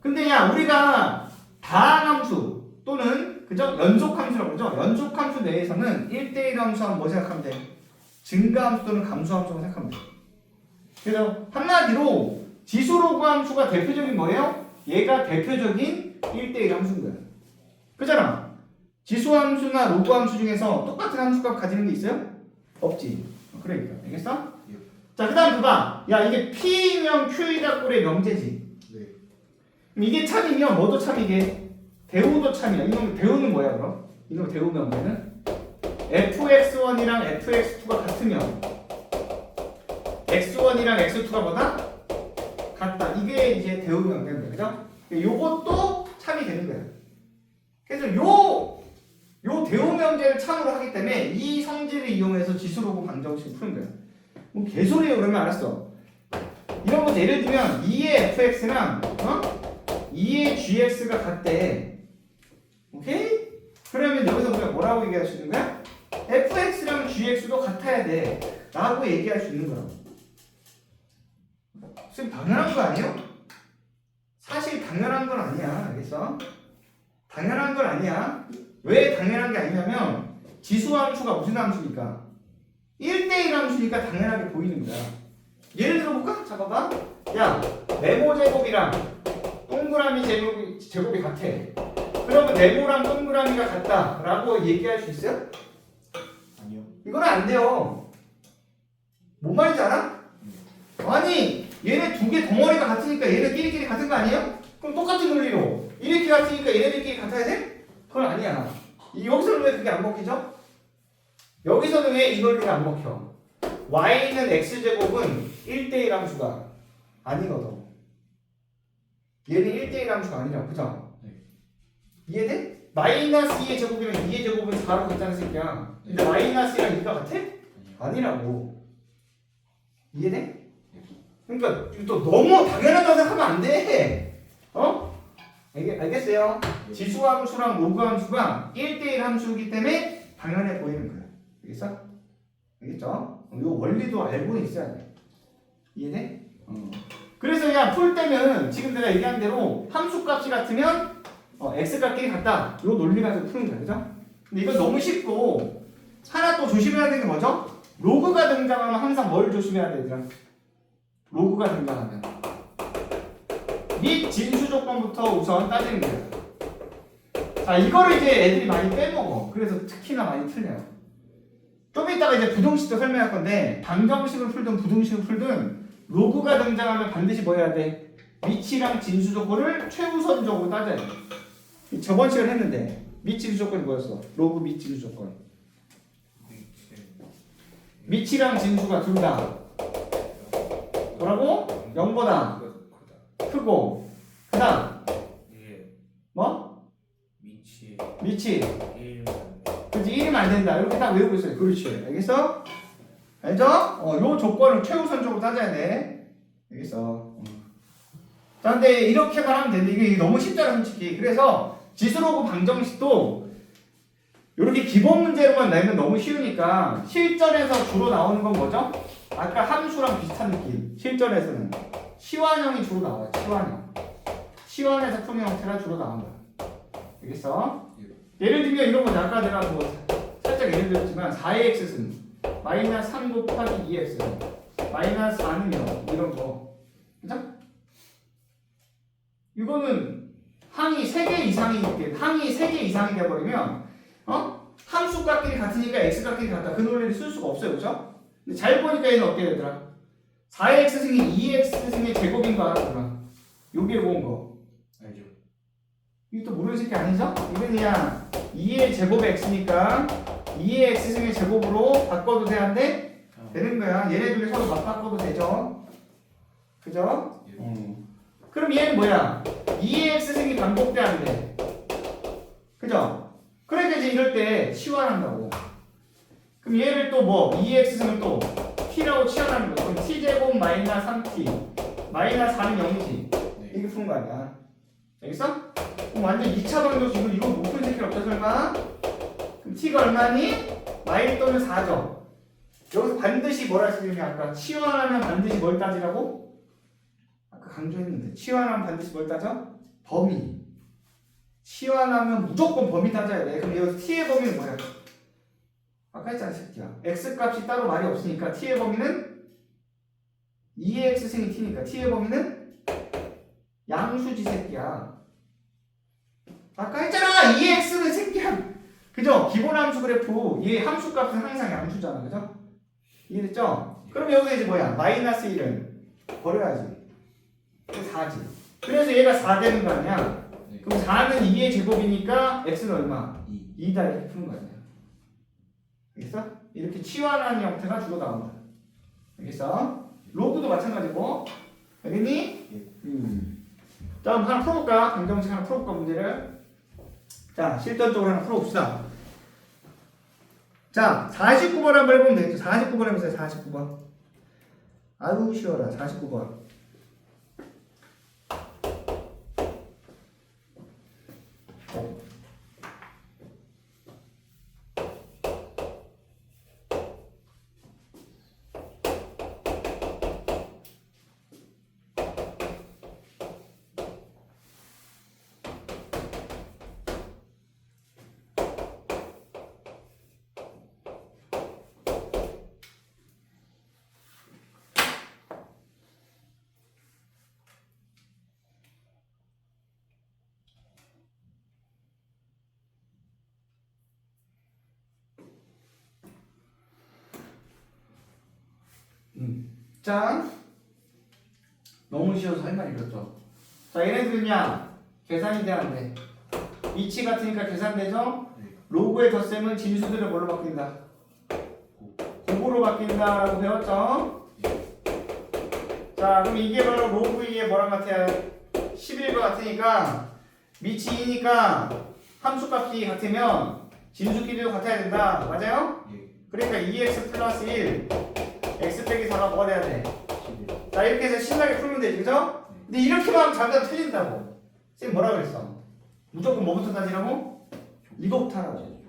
근데 야 우리가 다항함수 또는 그죠? 연속함수라고 그러죠? 연속함수 내에서는 1대1 함수하면 뭐 생각하면 돼? 증가함수 또는 감소함수라고 생각하면 돼. 그래서 한마디로 지수로그 함수가 대표적인 뭐예요? 얘가 대표적인 1대1 함수인 거야. 그잖아. 지수 함수나 로그 함수 중에서 똑같은 함수값 가지는 게 있어요? 없지. 그러니까. 알겠어? 예. 자, 그 다음 봐봐. 야, 이게 P면 Q이다 꼴의 명제지. 네. 그럼 이게 참이면 뭐도 참이게? 대우도 참이야. 이놈 대우는 뭐야, 그럼? 이놈 대우 명제는? fx1이랑 fx2가 같으면 x1이랑 x2가 뭐다? 같다. 이게 이제 대우 명제인 거죠? 요것도 참이 되는 거야. 그래서 요 대우 명제를 참으로 하기 때문에 이 성질을 이용해서 지수로그 방정식을 푸는 거야. 뭐 개소리예요. 그러면 알았어. 이런 거 예를 들면 2의 fx랑 2의 gx가 같대. 오케이? 그러면 여기서 우리가 뭐라고 얘기할 수 있는 거야? fx랑 gx도 같아야 돼 라고 얘기할 수 있는 거라고. 지금 당연한 거 아니에요? 사실 당연한 건 아니야. 알겠어? 당연한 건 아니야. 왜 당연한 게 아니냐면 지수함수가 무슨 함수니까 1대1 함수니까 당연하게 보이는 거야. 예를 들어볼까? 자 봐봐. 야 네모 제곱이랑 동그라미 제곱이 같아. 그러면 네모랑 동그라미가 같다 라고 얘기할 수 있어요? 아니요. 이거는 안 돼요. 뭔 말인지 알아? 아니 얘네 두 개 덩어리가 같으니까 얘네끼리끼리 같은 거 아니에요? 그럼 똑같은 논리로 이렇게 같으니까 얘네들끼리 같아야 돼? 그건 아니야. 여기서는 왜 그게 안 먹히죠? 여기서는 왜 이 논리가 안 먹혀? y는 x제곱은 1대1 함수가 아니거든. 얘는 1대1 함수가 아니라고. 그죠? 네. 이해돼? 마이너스 2의 제곱이랑 2의 제곱은 4로 같다는 새끼야. 근데 마이너스랑 2가 같아? 아니라고. 이해돼? 그러니까 또 너무 당연하다고 생각하면 안 돼. 알겠어요? 지수함수랑 로그함수가 1대1 함수이기 때문에 당연해 보이는 거야. 알겠어? 알겠죠? 이 원리도 알고는 있어야 돼. 이해돼? 그래서 야 풀 때는 지금 내가 얘기한 대로 함수 값이 같으면 x 값끼리 같다. 이 논리 가지고 푸는 거야. 그죠? 근데 이건 너무 쉽고 하나 또 조심해야 되는 게 뭐죠? 로그가 등장하면 항상 뭘 조심해야 돼, 얘들아? 로그가 등장하면 및 진수 조건부터 우선 따지는 거야. 자, 이거를 이제 애들이 많이 빼먹어. 그래서 특히나 많이 틀려요. 좀 이따가 이제 부등식도 설명할 건데 방정식을 풀든 부등식을 풀든 로그가 등장하면 반드시 뭐 해야 돼? 미치랑 진수 조건을 최우선적으로 따져야 돼. 저번 시간에 했는데 미 진수 조건이 뭐였어? 로그 미 진수 조건. 미치랑 진수가 둘 다 뭐라고? 0보다 크고 그 다음 뭐? 미치 그치 1이면 안 된다. 이렇게 딱 외우고 있어요. 그렇지. 알겠어? 알죠? 요 조건을 최우선적으로 따져야 돼. 알겠어? 자, 근데 이렇게만 하면 되는데 이게 너무 쉽잖아 솔직히. 그래서 지수로그 방정식도 이렇게 기본 문제로만 내면 너무 쉬우니까 실전에서 주로 나오는 건 뭐죠? 아까 함수랑 비슷한 느낌. 실전에서는 시환형이 주로 나와요. 시환에서 푸는 형태가 주로 나온 거야. 알겠어? 예를 들면 이런 거죠. 아까 내가 뭐 살짝 예를 들었지만 4의 x승 마이너스 3 곱하기 2x 마이너스 4는 0 이런 거. 그죠? 이거는 항이 3개 이상이 돼버리면 함수값끼리 같으니까 x값끼리 같다. 그 논리를 쓸 수가 없어요. 그죠? 근데 잘 보니까 얘는 어떻게 되더라? 4의 x승이 2의 x승의 제곱인 거 알았구나. 여기에 본 거. 알죠. 이거 또 모르는 새끼 아니죠? 이건 그냥 2의 제곱 x니까 2의 x승의 제곱으로 바꿔도 되는데 되는 거야. 얘네 둘이 서로 맞바꿔도 되죠? 그죠? 그럼 얘는 뭐야? 2의 x승이 반복돼 안 돼? 그죠? 그러니까 이제 이럴 때 치환한다고. 그럼 얘를 또 뭐 2의 x승을 또 t라고 치환하는 거야. 그럼 t제곱 마이너스 3t 마이너스 4는 0이지. 이렇게 푸는 거 아니야. 알겠어? 그럼 완전 2차 방정식으로 이거 못 푼 새끼 없다 설마? 그럼 t가 얼마니? 마이 또는 4죠. 여기서 반드시 뭐라 했으면 아까 치환하면 반드시 뭘 따지라고? 아까 강조했는데 치환하면 반드시 뭘 따져? 범위. 치환하면 무조건 범위 따져야 돼. 그럼 여기서 t의 범위는 뭐야? 아까 했잖아 새끼야. x 값이 따로 말이 없으니까 t의 범위는 2의 x승이 t니까 t의 범위는 양수지 새끼야. 아까 했잖아 2x는 새끼야. 그죠? 기본 함수 그래프 이 함수 값은 항상 양수잖아. 그죠? 이해됐죠? 그럼 여기서 이제 뭐야? 마이너스 1은 버려야지. 4지. 그래서 얘가 4 되는 거 아니야? 네. 그럼 4는 2의 제곱이니까 x는 얼마? 2. 2다 이렇게 푸는 거 아니야? 알겠어? 이렇게 치환하는 형태가 주로 나온다. 알겠어? 로그도 마찬가지고. 알겠니? 자, 그럼 하나 풀어볼까? 강정식 하나 풀어볼까 문제를? 자, 실전적으로 하나 풀어봅시다. 자, 49번 한번 해보면 되겠죠? 49번 해보세요. 49번. 아유 쉬워라. 49번. 자, 너무 쉬워서 할 말이 없죠. 자, 얘네들은요 계산이 돼야 안 돼. 위치 같으니까 계산되죠? 네. 로그의 덧셈은 진수들을 뭘로 바뀐다? 곱으로 바뀐다라고 배웠죠? 자, 그럼 이게 바로 로그 2의 뭐랑 같아요? 11과 같으니까 위치 2니까 함수값이 같으면 진수끼리도 같아야 된다. 맞아요? 예. 그러니까 2x 플러스 1 x 빼기 4가 뭐가 돼야 돼? 11. 자, 이렇게 해서 신나게 풀면 되지, 그죠? 근데 이렇게만 하면 잠깐 틀린다고. 쌤 뭐라 그랬어? 무조건 뭐부터 따지라고? 이거부터 하라고.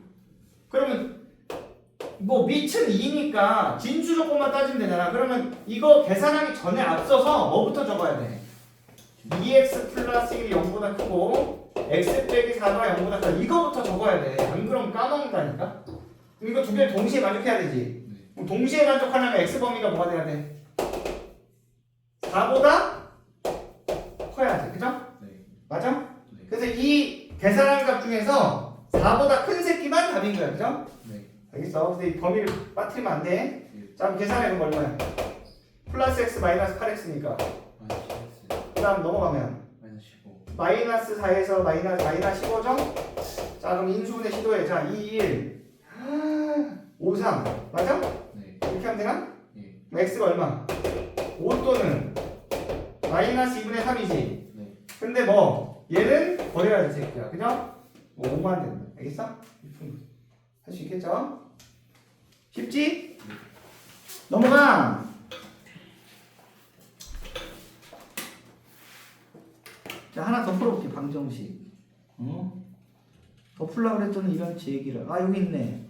그러면 뭐 밑은 2니까 진수 조건만 따지면 되잖아. 그러면 이거 계산하기 전에 앞서서 뭐부터 적어야 돼? 2x 플러스 1이 0보다 크고 x 빼기 4가 0보다 크다. 이거부터 적어야 돼. 안 그러면 까먹는다니까? 그럼 이거 두 개를 동시에 만족해야 되지. 그럼 동시에 만족하려면 x 범위가 뭐가 돼야 돼? 4보다 커야 돼. 그죠? 네. 맞아? 네. 그래서 이 계산한 값 중에서 4보다 큰 새끼만 답인 거야. 그죠? 네. 알겠어? 근데 이 범위를 빠뜨리면 안 돼. 예. 자, 그럼 계산해 보면 얼마야? 플러스 x 마이너스 8x니까. 마이너스 10. 그 다음 넘어가면 마이너스 15. 마이너스 4에서 마이너스 15죠? 자, 그럼 인수분해 시도해. 자, 2, 1. 5, 3. 맞아? 네. 이렇게 하면 되나? 예. 그럼 x가 얼마? 5 또는 마이너스 2분의 3이지. 네. 근데 뭐 얘는 버려야 돼 새끼야. 그죠? 뭐 5만 된다. 알겠어? 할 수 있겠죠? 쉽지? 넘어가. 자, 하나 더 풀어볼게. 방정식. 더 풀려고 그랬더니 이런 제 얘기를. 아, 여기 있네.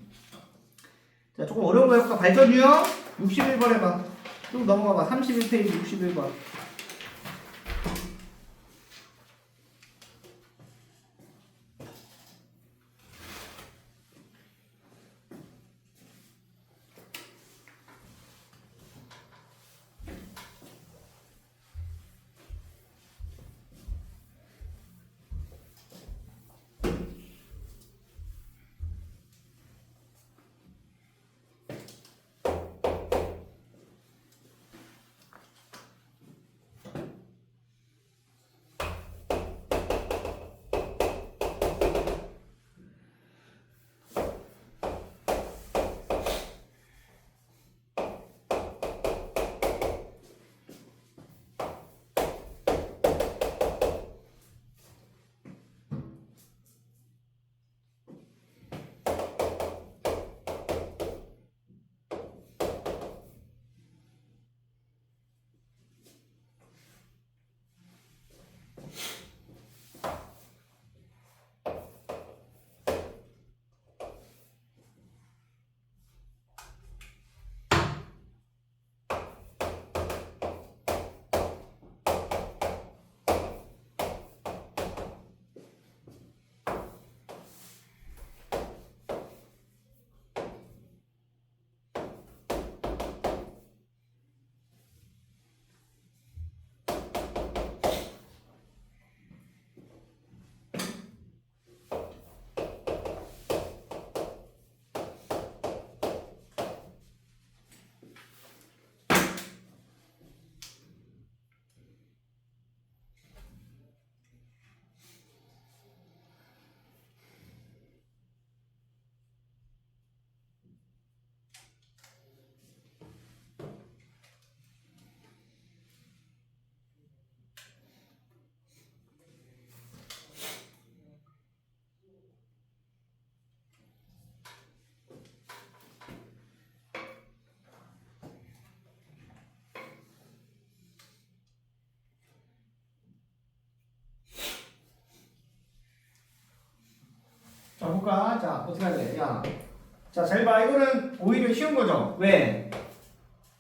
자, 조금 어려운 거 해볼까? 발전 유형 61번 해봐. 쭉 넘어가봐. 31페이지 61번. 볼까? 자, 어떻게 해야 돼? 야. 자, 잘 봐. 이거는 오히려 쉬운 거죠. 왜?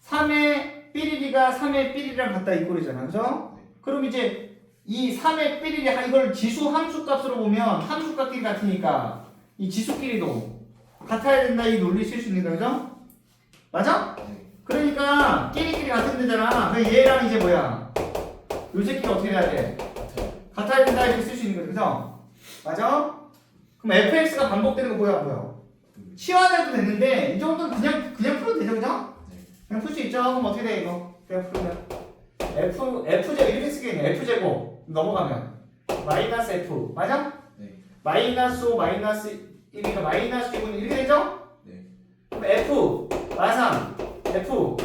3의 삐리리가 3의 삐리리랑 같다 이 꼴이잖아. 그죠? 그럼 이제 이 3의 삐리리 이걸 지수 함수 값으로 보면 함수 값끼리 같으니까 이 지수끼리도 같아야 된다 이 논리 쓸 수 있는 거죠? 맞아? 네. 그러니까 끼리끼리 같은 데잖아. 그럼 얘랑 이제 뭐야? 요 새끼가 어떻게 돼야 돼? 같아야 된다 이렇게 쓸 수 있는 거죠. 그죠? 맞아? 그럼 fx가 반복되는 거 뭐야? 치환해도 되는데 이 정도는 그냥 풀어도 되죠, 그죠? 네. 그냥 풀 수 있죠. 그럼 어떻게 돼 이거? 그냥 풀면 f제곱 이렇게 쓰겠네. f제곱 넘어가면 마이너스 f 맞아? 네. 마이너스 5 마이너스 1이니까 마이너스 6은 이렇게 되죠? 네. 그럼 f 마상 f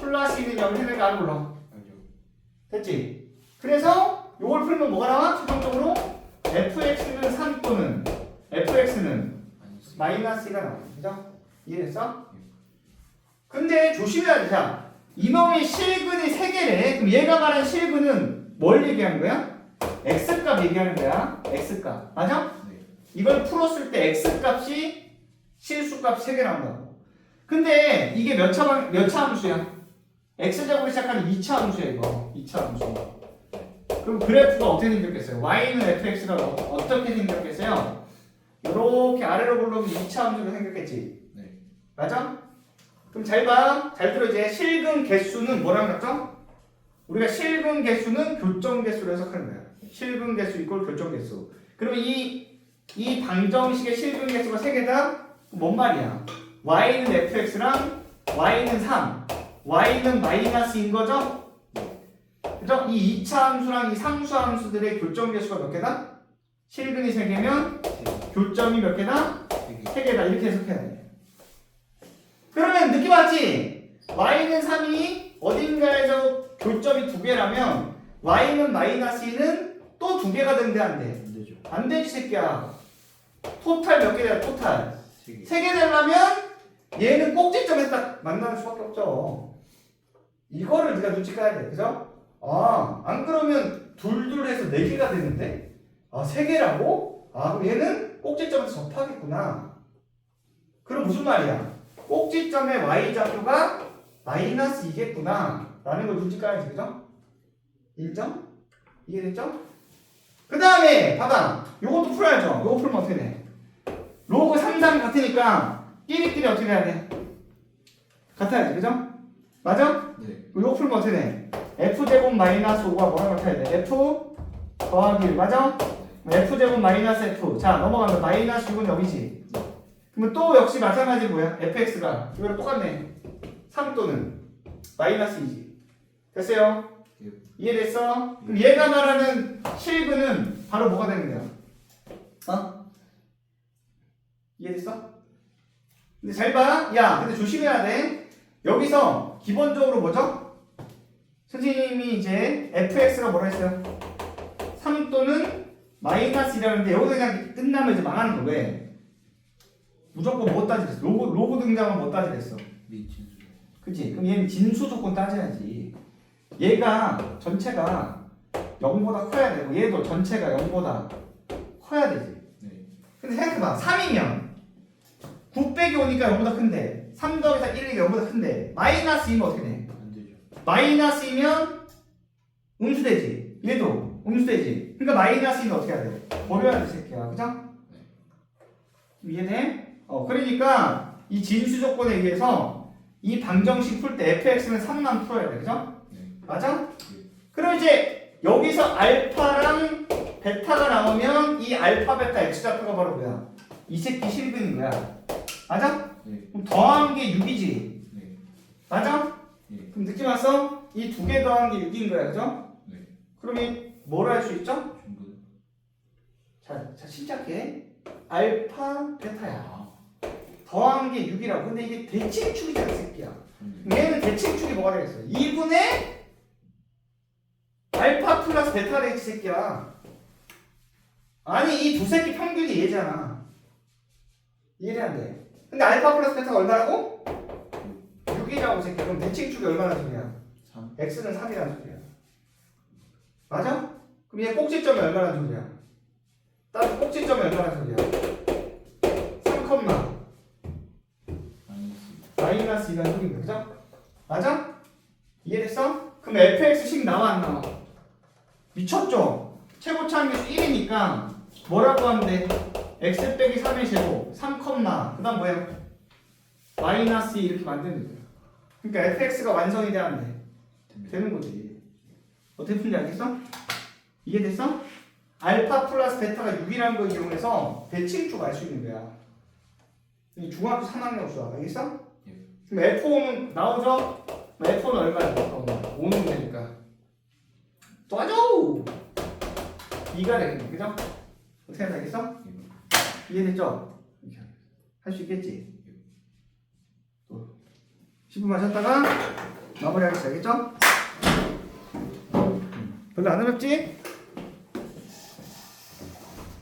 플러스 1은 0 해내가 안 올라. 알죠. 됐지? 그래서 요걸 풀면 뭐가 나와? 최종적으로 fx는 3 또는 fx는 아니지. 마이너스 1가 나와. 그죠? 이해됐어? 근데 조심해야 돼. 자, 이놈의 실근이 3개래. 그럼 얘가 말한 실근은 뭘 얘기하는 거야? x값 얘기하는 거야. x값. 맞아? 네. 이걸 풀었을 때 x값이 실수값 3개 나온다고. 근데 이게 몇 차 함수야? x제곱으로 시작하는 2차 함수야 이거. 2차 함수. 그럼 그래프가 어떻게 생겼겠어요? y는 fx가 어떻게 생겼겠어요? 이렇게 아래로 굴러오면 2차 함수가 생겼겠지. 네. 맞아? 그럼 잘 봐. 잘 들어 이제 실근 개수는 뭐라고 했죠? 우리가 실근 개수는 교점 개수로 해석하는 거야. 실근 개수 이꼴 교점 개수. 그러면 이 방정식의 실근 개수가 3개다? 뭔 말이야? y는 fx랑 y는 3, y는 마이너스인 거죠? 그죠? 이 2차 함수랑 이 상수 함수들의 교점 개수가 몇 개다? 실근이 3개면 교점이 몇 개다? 3개다. 이렇게 해석해야 돼. 그러면 느낌 왔지? y는 3이 어딘가에서 교점이 2개라면 y는 마이너스 2는 또 2개가 되는데 안 돼. 안 되죠. 안 되지 새끼야. 토탈 몇 개야? 토탈 3개. 3개 되려면 얘는 꼭지점에 딱 만나는 수밖에 없죠. 이거를 네가 눈치 까야 돼. 그죠? 아, 안 그러면 둘둘해서 4개가 되는데? 아, 3개라고? 아, 그럼 얘는 꼭지점에서 접하겠구나. 그럼 무슨 말이야? 꼭지점의 y좌표가 마이너스 2겠구나 라는 걸 눈치 까야지. 그죠? 인정? 이해됐죠? 그 다음에 봐봐. 요것도 풀어야죠. 요거 풀면 어떻게 돼? 로그 3, 3 같으니까 끼리끼리 어떻게 해야 돼? 같아야지. 그죠? 맞아? 네. 요거 풀면 어떻게 돼? f제곱 마이너스 5가 뭐랑 같아야 돼? f 더하기 1 맞아? f제곱 마이너스 f. 자, 넘어가면 마이너스 6은 여기지. 그러면 또 역시 마찬가지 뭐야? fx가 이거랑 똑같네. 3 또는 마이너스 2지. 됐어요? 예. 이해됐어? 그럼 얘가 말하는 실근은 바로 뭐가 되는 거야? 어? 이해됐어? 근데 잘 봐. 야, 근데 조심해야 돼. 여기서 기본적으로 뭐죠? 선생님이 이제 fx가 뭐라 했어요? 3 또는 마이너스 1이라는데 여기서 그냥 끝나면 이제 망하는 거. 왜? 무조건 뭐 따지겠어? 로그 등장은 뭐 따지겠어? 미친수. 그치? 그럼 얘는 진수 조건 따져야지. 얘가 전체가 0보다 커야 되고 얘도 전체가 0보다 커야 되지. 네. 근데 생각해봐. 3이면 9 빼기 오니까 0보다 큰데 3 더하기 4 1이니까 0보다 큰데 마이너스 2면 어떻게 돼? 안 되죠. 마이너스 2면 음수되지. 얘도 음수되지. 그러니까 마이너스 2는 어떻게 해야 돼? 버려야 돼, 새끼야. 그죠? 네. 이해돼? 그러니까 이 진수 조건에 의해서 이 방정식 풀 때 fx는 3만 풀어야 돼. 그죠? 네. 맞아? 네. 그럼 이제 여기서 알파랑 베타가 나오면 이 알파 베타 x좌표가 바로 뭐야? 이 새끼 실근인 거야. 맞아? 네. 그럼 더한 게 6이지. 네. 맞아? 네. 그럼 느낌 왔어? 이 2개 더한 게 6인 거야. 그죠? 네. 그러면 뭘 할 수 있죠? 중근. 자 침착해. 알파 베타야. 아. 더한 게 6이라고. 근데 이게 대칭축이잖아, 이 새끼야. 네. 얘는 대칭축이 뭐가 되겠어? 2분의 알파 플러스 베타 되겠지, 새끼야. 아니, 이 두 새끼 평균이 얘잖아. 이해돼, 안 돼? 근데 알파 플러스 베타가 얼마라고? 6이라고, 새끼야. 그럼 대칭축이 얼마나 소리야? 3. x는 3이라는 소리야. 맞아? 그럼 얘 꼭지점이 얼마나 소리야? 따로 꼭지점이 얼마나 소리야? 마이너스 2라는 소리인 거죠? 맞아? 이해됐어? 그럼 fx식 나와 안 나와? 미쳤죠? 최고차 함수 1이니까 뭐라고 하면 돼? x 빼기 3의 제곱 3, 그 다음 뭐예요? 마이너스 2 이렇게 만드는 거야. 그러니까 fx가 완성이 돼야 안 돼? 되는 거지. 어떻게 푸는지 알겠어? 이해됐어? 알파 플러스 베타가 6이라는 걸 이용해서 대칭축 알 수 있는 거야. 이 중학교 3학년 수학 알겠어? 그럼 F5는 나오죠? F5는 얼마야? 5는 되니까 도와줘! 2가 되겠네, 그죠? 어떻게 하면 되겠어? 이해됐죠? 할 수 있겠지? 또 10분 마셨다가 마무리하겠어, 알겠죠? 별로 안 어렵지?